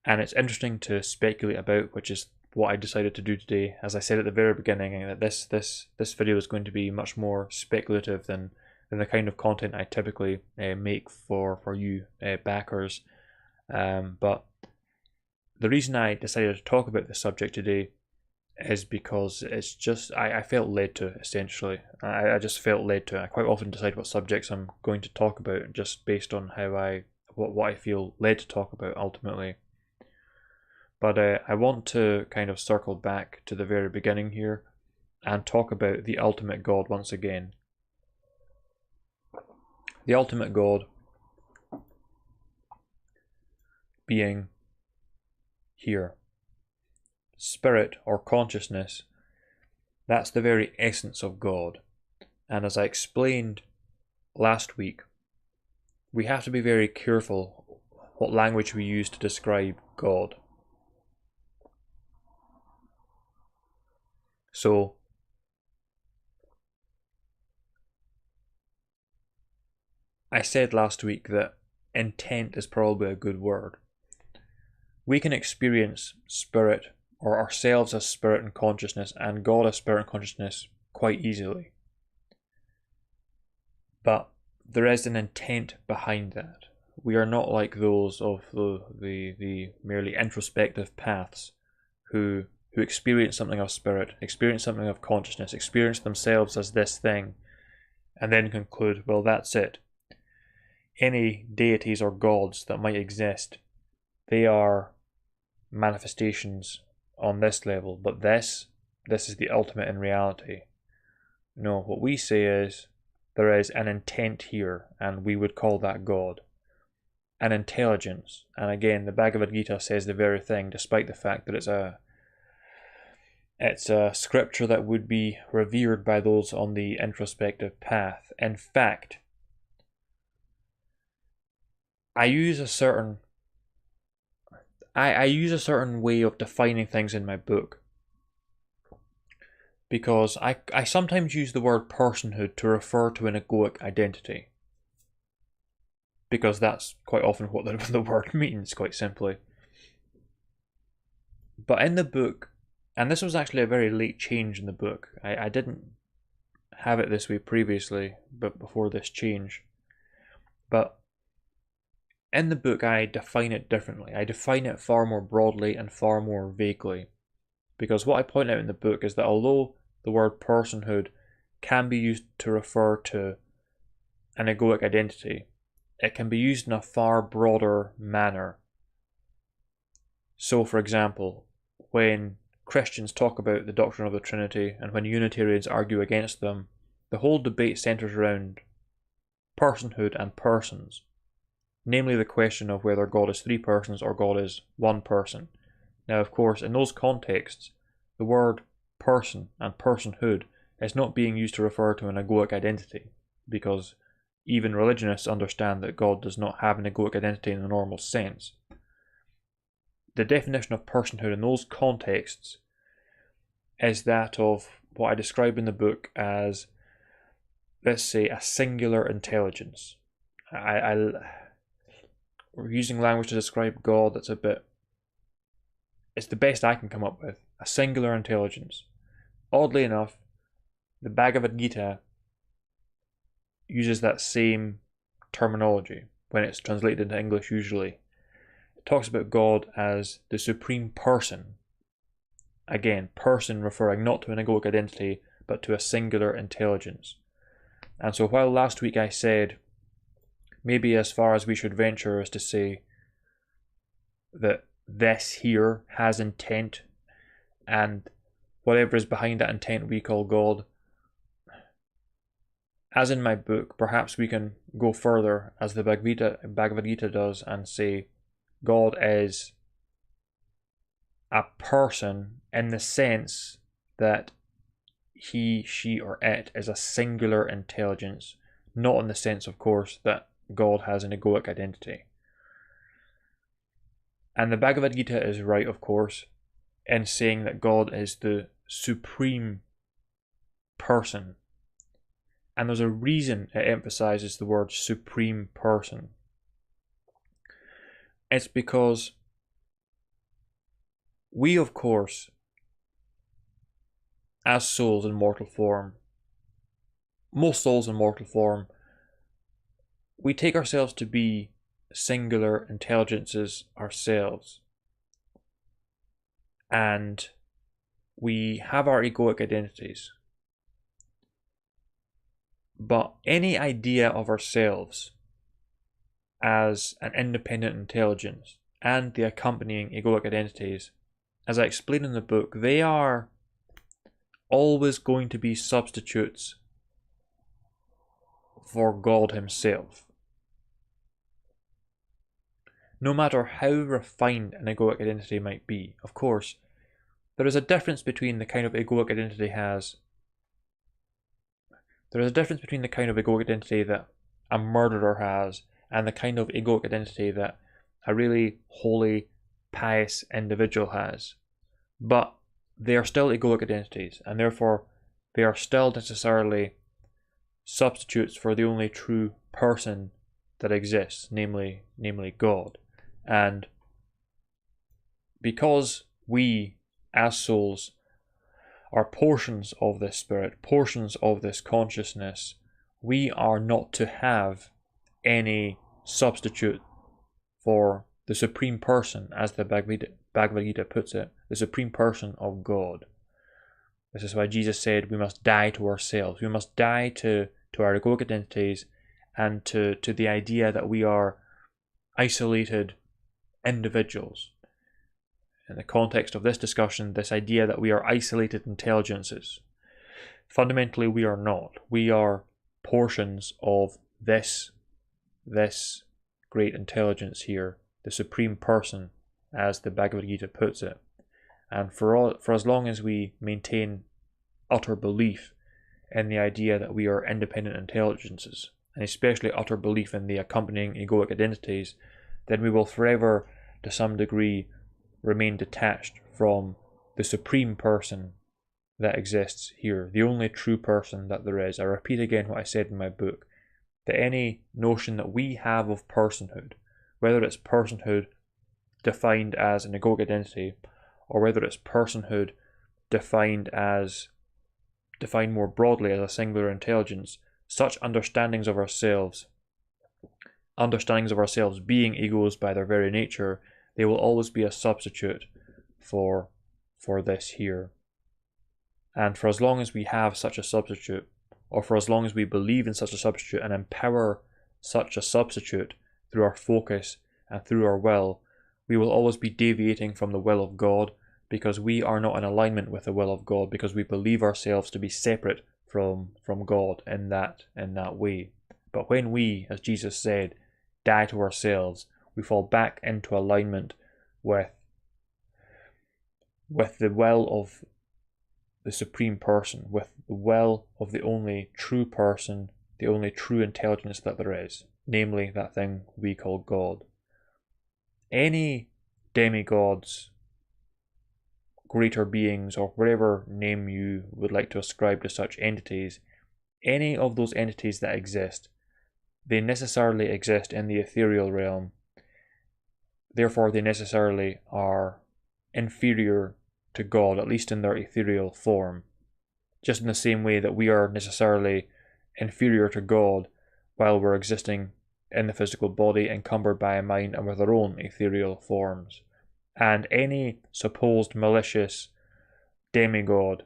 And it's interesting to speculate about, which is what I decided to do today. As I said at the very beginning, that this video is going to be much more speculative than the kind of content I typically make for you backers. But the reason I decided to talk about this subject today is because it's just, I felt led to, essentially. I just felt led to. I quite often decide what subjects I'm going to talk about just based on what I feel led to talk about ultimately. But I want to kind of circle back to the very beginning here and talk about the ultimate God once again. The ultimate God being here. Spirit or consciousness, that's the very essence of God. And as I explained last week, we have to be very careful what language we use to describe God. So, I said last week that intent is probably a good word. We can experience spirit or ourselves as spirit and consciousness and God as spirit and consciousness quite easily. But there is an intent behind that. We are not like those of the merely introspective paths who experience something of spirit, experience something of consciousness, experience themselves as this thing, and then conclude, well, that's it. Any deities or gods that might exist, they are manifestations on this level, but this is the ultimate in reality. No, what we say is there is an intent here, and we would call that God. An intelligence, and again, the Bhagavad Gita says the very thing, despite the fact that it's a scripture that would be revered by those on the introspective path. In fact, I use a certain way of defining things in my book, because I sometimes use the word personhood to refer to an egoic identity, because that's quite often what the word means, quite simply. But in the book, and this was actually a very late change in the book, I didn't have it this way previously, but before this change, but In the book, I define it differently. I define it far more broadly and far more vaguely. Because what I point out in the book is that although the word personhood can be used to refer to an egoic identity, it can be used in a far broader manner. So, for example, when Christians talk about the doctrine of the Trinity and when Unitarians argue against them, the whole debate centres around personhood and persons, namely the question of whether God is three persons or God is one person. Now, of course, in those contexts, the word person and personhood is not being used to refer to an egoic identity, because even religionists understand that God does not have an egoic identity in the normal sense. The definition of personhood in those contexts is that of what I describe in the book as, let's say, a singular intelligence. We're using language to describe God that's a bit... It's the best I can come up with. A singular intelligence. Oddly enough, the Bhagavad Gita uses that same terminology when it's translated into English usually. It talks about God as the supreme person. Again, person referring not to an egoic identity, but to a singular intelligence. And so while last week I said, maybe as far as we should venture is to say that this here has intent, and whatever is behind that intent we call God. As in my book, perhaps we can go further, as the Bhagavad Gita does, and say God is a person in the sense that he, she, or it is a singular intelligence, not in the sense, of course, that God has an egoic identity. And the Bhagavad Gita is right, of course, in saying that God is the supreme person. And there's a reason it emphasizes the word supreme person. It's because we, of course, as souls in mortal form, most souls in mortal form, we take ourselves to be singular intelligences ourselves. And we have our egoic identities. But any idea of ourselves as an independent intelligence and the accompanying egoic identities, as I explain in the book, they are always going to be substitutes for God himself. No matter how refined an egoic identity might be, of course, there is a difference between the kind of egoic identity that a murderer has and the kind of egoic identity that a really holy, pious individual has. But they are still egoic identities, and therefore they are still necessarily substitutes for the only true person that exists, namely God. And because we, as souls, are portions of this spirit, portions of this consciousness, we are not to have any substitute for the supreme person, as the Bhagavad Gita puts it, the supreme person of God. This is why Jesus said we must die to ourselves. We must die to our egoic identities and to the idea that we are isolated individuals. In the context of this discussion, this idea that we are isolated intelligences. Fundamentally, we are not. We are portions of this great intelligence here, the supreme person, as the Bhagavad Gita puts it. And for as long as we maintain utter belief in the idea that we are independent intelligences, and especially utter belief in the accompanying egoic identities, then we will forever, to some degree, remain detached from the supreme person that exists here, the only true person that there is. I repeat again what I said in my book, that any notion that we have of personhood, whether it's personhood defined as an egoic identity, or whether it's personhood defined more broadly as a singular intelligence, such understandings of ourselves understandings of ourselves being egos by their very nature, they will always be a substitute for this here. And for as long as we have such a substitute, or for as long as we believe in such a substitute and empower such a substitute through our focus and through our will, we will always be deviating from the will of God, because we are not in alignment with the will of God, because we believe ourselves to be separate from God in that way. But when we, as Jesus said, die to ourselves, we fall back into alignment with the will of the Supreme Person, with the will of the only true person, the only true intelligence that there is, namely that thing we call God. Any demigods, greater beings, or whatever name you would like to ascribe to such entities, any of those entities that exist, they necessarily exist in the ethereal realm. Therefore, they necessarily are inferior to God, at least in their ethereal form. Just in the same way that we are necessarily inferior to God while we're existing in the physical body, encumbered by a mind and with our own ethereal forms. And any supposed malicious demigod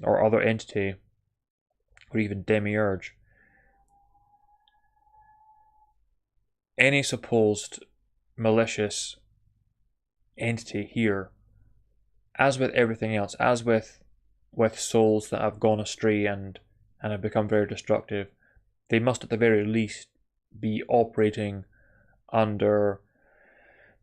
or other entity, or even demiurge, any supposed malicious entity here, as with everything else, as with souls that have gone astray and have become very destructive, they must at the very least be operating under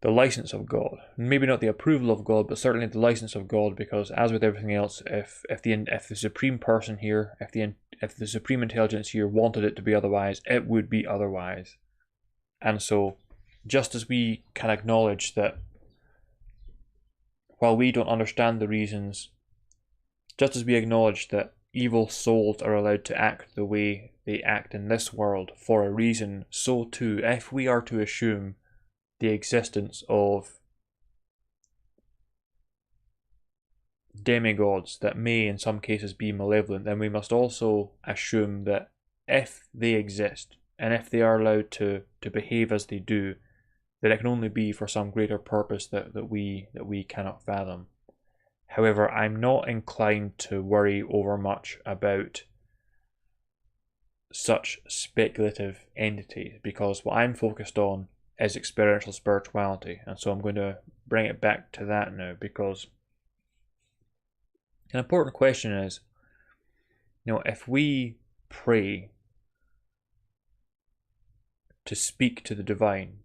the license of God. Maybe not the approval of God, but certainly the license of God, because as with everything else, if the Supreme Person here, if the Supreme Intelligence here wanted it to be otherwise, it would be otherwise. And so, just as we can acknowledge that while we don't understand the reasons, just as we acknowledge that evil souls are allowed to act the way they act in this world for a reason, so too, if we are to assume the existence of demigods that may in some cases be malevolent, then we must also assume that if they exist, and if they are allowed to behave as they do, that it can only be for some greater purpose that we cannot fathom. However, I'm not inclined to worry overmuch about such speculative entities, because what I'm focused on is experiential spirituality, and so I'm going to bring it back to that now, because an important question is, if we pray to speak to the divine,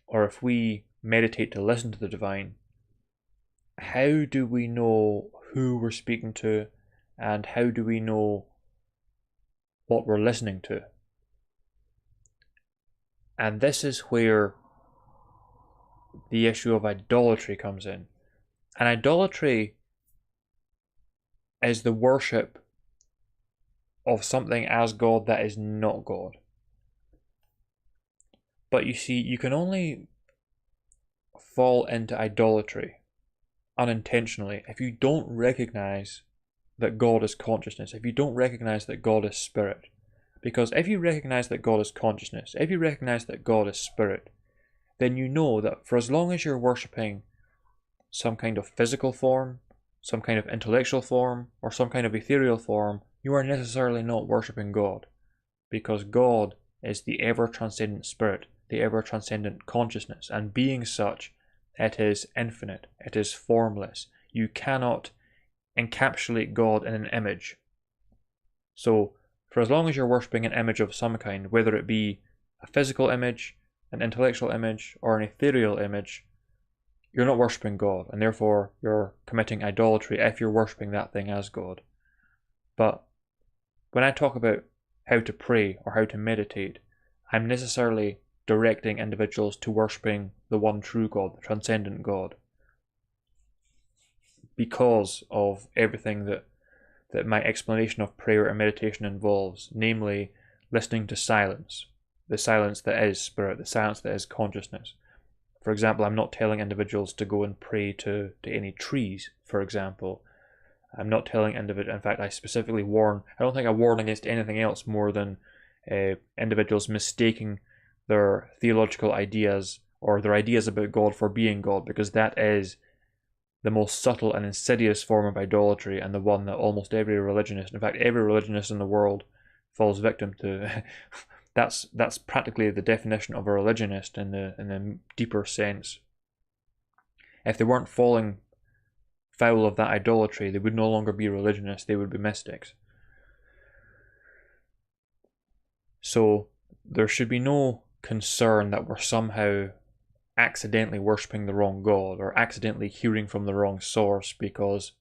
or if we meditate to listen to the divine, how do we know who we're speaking to, and how do we know what we're listening to? And this is where the issue of idolatry comes in. And idolatry is the worship of something as God that is not God. But you see, you can only fall into idolatry unintentionally if you don't recognize that God is consciousness, if you don't recognize that God is spirit. Because if you recognize that God is consciousness, if you recognize that God is spirit, then you know that for as long as you're worshipping some kind of physical form, some kind of intellectual form, or some kind of ethereal form, you are necessarily not worshipping God. Because God is the ever-transcendent spirit, the ever-transcendent consciousness, and being such, it is infinite, it is formless. You cannot encapsulate God in an image. So, for as long as you're worshipping an image of some kind, whether it be a physical image, an intellectual image, or an ethereal image, you're not worshipping God, and therefore you're committing idolatry if you're worshipping that thing as God. But when I talk about how to pray or how to meditate, I'm necessarily directing individuals to worshipping the one true God, the transcendent God, because of everything that my explanation of prayer and meditation involves, namely listening to silence, the silence that is spirit, the silence that is consciousness. For example, I'm not telling individuals to go and pray to any trees, for example. I'm not telling individuals, in fact, I specifically warn, I don't think I warn against anything else more than individuals mistaking their theological ideas or their ideas about God for being God, because that is the most subtle and insidious form of idolatry, and the one that almost every religionist, in fact every religionist in the world, falls victim to. That's practically the definition of a religionist in the deeper sense. If they weren't falling foul of that idolatry, they would no longer be religionists, they would be mystics. So there should be no concern that we're somehow accidentally worshipping the wrong God or accidentally hearing from the wrong source, because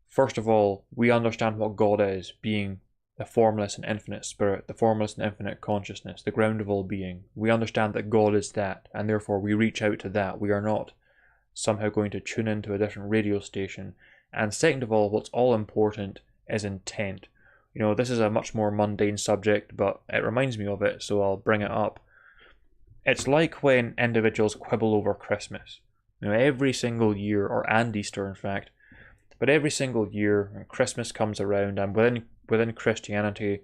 first of all, we understand what God is, being the formless and infinite spirit, the formless and infinite consciousness, the ground of all being. We understand that God is that, and therefore we reach out to that. We are not somehow going to tune into a different radio station. And second of all, what's all important is intent. This is a much more mundane subject, but it reminds me of it, so I'll bring it up. It's like when individuals quibble over Christmas. Every single year, and Easter in fact, but every single year Christmas comes around, and within Christianity,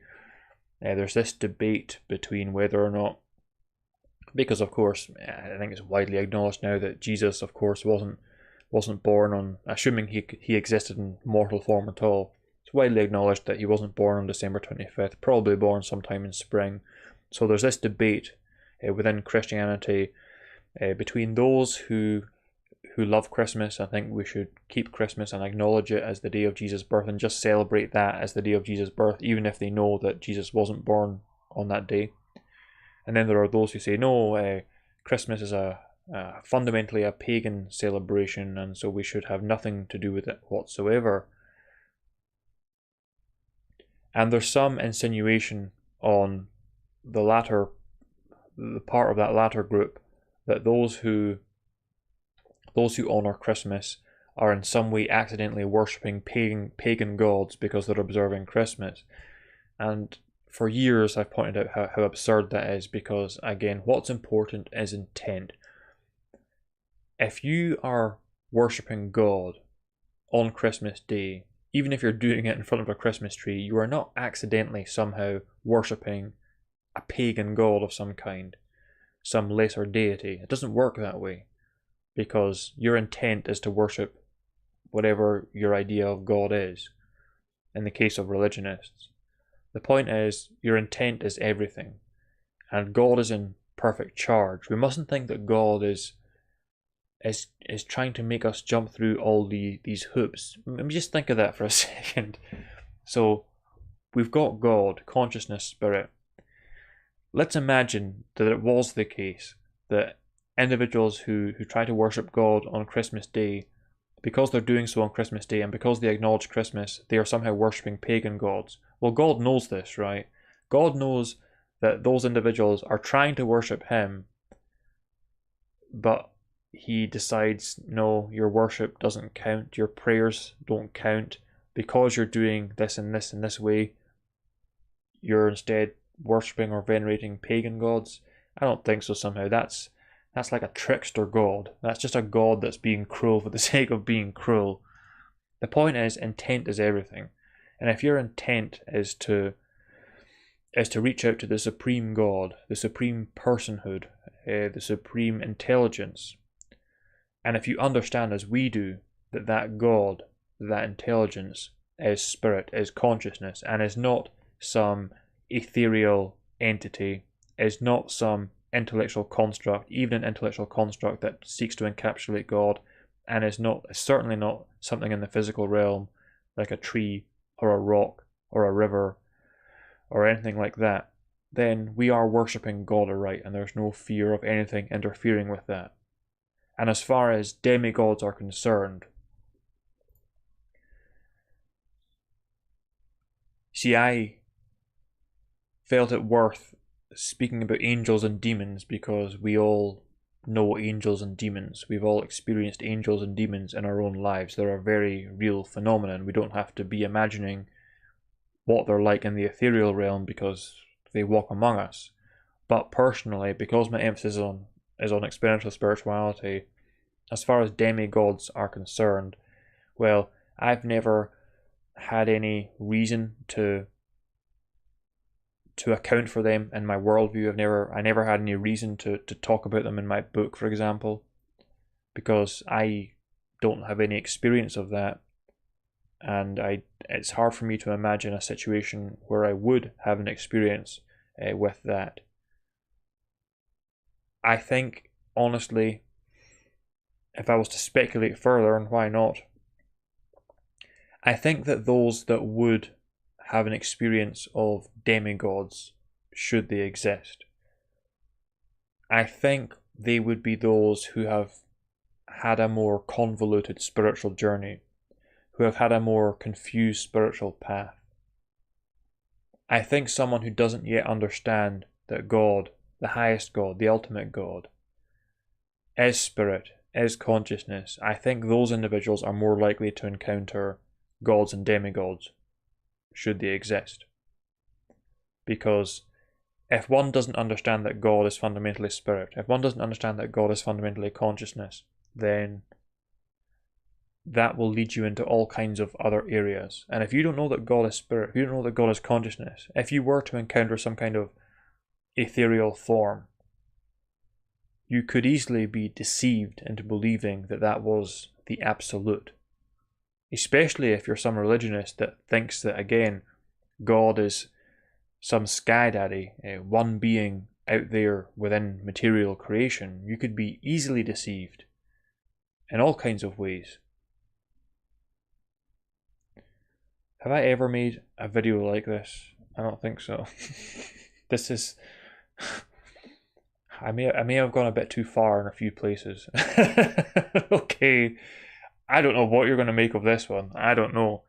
there's this debate between whether or not, because of course I think it's widely acknowledged now that Jesus, of course, wasn't born on, assuming he existed in mortal form at all. It's widely acknowledged that he wasn't born on December 25th, probably born sometime in spring. So there's this debate within Christianity between those who love Christmas. I think we should keep Christmas and acknowledge it as the day of Jesus' birth and just celebrate that as the day of Jesus' birth, even if they know that Jesus wasn't born on that day. And then there are those who say, no, Christmas is fundamentally a pagan celebration, and so we should have nothing to do with it whatsoever. And there's some insinuation on the part of that latter group, that those who honor Christmas are in some way accidentally worshipping pagan gods because they're observing Christmas. And for years I've pointed out how absurd that is, because again, what's important is intent. If you are worshipping God on Christmas Day, even if you're doing it in front of a Christmas tree, you are not accidentally somehow worshipping a pagan god of some kind, some lesser deity. It doesn't work that way, because your intent is to worship whatever your idea of God is, in the case of religionists. The point is, your intent is everything, and God is in perfect charge. We mustn't think that God is trying to make us jump through all these hoops. Let me just think of that for a second. So, we've got God, consciousness, spirit. Let's imagine that it was the case that individuals who try to worship God on Christmas Day, because they're doing so on Christmas Day and because they acknowledge Christmas, they are somehow worshipping pagan gods. Well, God knows this, right? God knows that those individuals are trying to worship Him, but He decides, no, your worship doesn't count, your prayers don't count, because you're doing this and this and this way, you're instead worshipping or venerating pagan gods. I don't think so. Somehow that's like a trickster god. That's just a god that's being cruel for the sake of being cruel. The point is, intent is everything, and if your intent is to reach out to the supreme God, the supreme personhood, the supreme intelligence, and if you understand as we do that God, that intelligence, is spirit, is consciousness, and is not some ethereal entity, is not some intellectual construct, even an intellectual construct that seeks to encapsulate God, and is certainly not something in the physical realm like a tree or a rock or a river or anything like that, then we are worshipping God aright, and there's no fear of anything interfering with that. And as far as demigods are concerned, see, I felt it worth speaking about angels and demons because we all know angels and demons. We've all experienced angels and demons in our own lives. They're a very real phenomenon. We don't have to be imagining what they're like in the ethereal realm because they walk among us. But personally, because my emphasis is on experiential spirituality, as far as demigods are concerned, well, I've never had any reason to to account for them in my worldview. I never had any reason to talk about them in my book, for example, because I don't have any experience of that, and it's hard for me to imagine a situation where I would have an experience with that. I think, honestly, if I was to speculate further, and why not, I think that those that would have an experience of demigods, should they exist, I think they would be those who have had a more convoluted spiritual journey, who have had a more confused spiritual path. I think someone who doesn't yet understand that God, the highest God, the ultimate God, is spirit, is consciousness, I think those individuals are more likely to encounter gods and demigods, should they exist. Because if one doesn't understand that God is fundamentally spirit, if one doesn't understand that God is fundamentally consciousness, then that will lead you into all kinds of other areas. And if you don't know that God is spirit, if you don't know that God is consciousness, if you were to encounter some kind of ethereal form, you could easily be deceived into believing that that was the absolute. Especially if you're some religionist that thinks that, again, God is some sky daddy, one being out there within material creation. You could be easily deceived in all kinds of ways. Have I ever made a video like this? I don't think so. This is... I may have gone a bit too far in a few places. Okay, I don't know what you're going to make of this one. I don't know.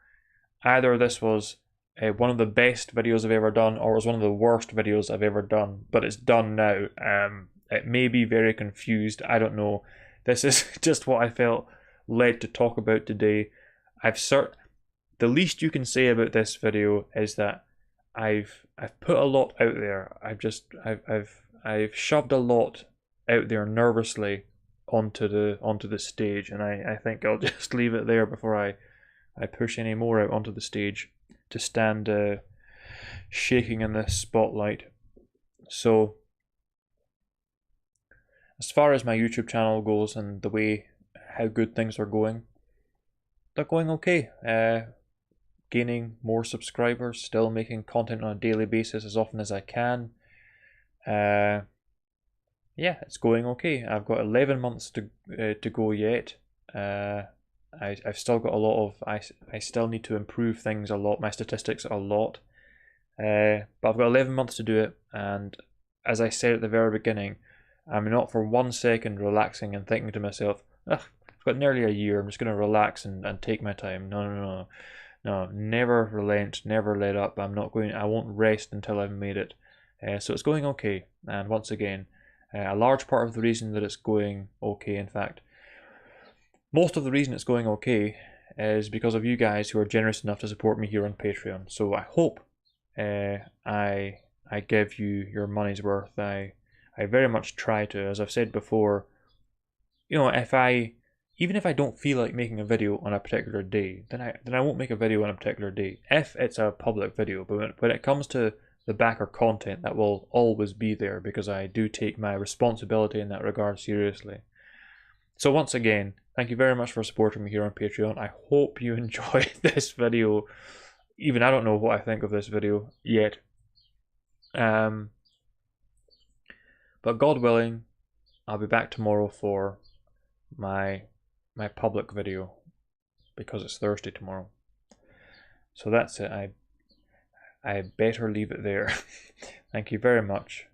Either this was one of the best videos I've ever done, or it was one of the worst videos I've ever done. But it's done now. It may be very confused. I don't know. This is just what I felt led to talk about today. The least you can say about this video is that I've put a lot out there. I've shoved a lot out there nervously onto the stage, and I think I'll just leave it there before I push any more out onto the stage to stand shaking in this spotlight. So as far as my YouTube channel goes and the way how good things are going, they're going okay. Gaining more subscribers, still making content on a daily basis as often as I can. Yeah, it's going okay. I've got 11 months to go yet. I've still got a lot of... I still need to improve things a lot, my statistics a lot. But I've got 11 months to do it, and as I said at the very beginning, I'm not for 1 second relaxing and thinking to myself, ugh, I've got nearly a year, I'm just going to relax and take my time. No. No, never relent, never let up. I won't rest until I've made it. So it's going okay. And once again, a large part of the reason that it's going okay, in fact, most of the reason it's going okay is because of you guys who are generous enough to support me here on Patreon. So I hope I give you your money's worth. I very much try to. As I've said before, you know, even if I don't feel like making a video on a particular day, then I won't make a video on a particular day if it's a public video. But when it comes to the backer content, that will always be there because I do take my responsibility in that regard seriously. So once again, thank you very much for supporting me here on Patreon. I hope you enjoyed this video. Even I don't know what I think of this video yet. But God willing, I'll be back tomorrow for my public video because it's Thursday tomorrow. So that's it. I better leave it there. Thank you very much.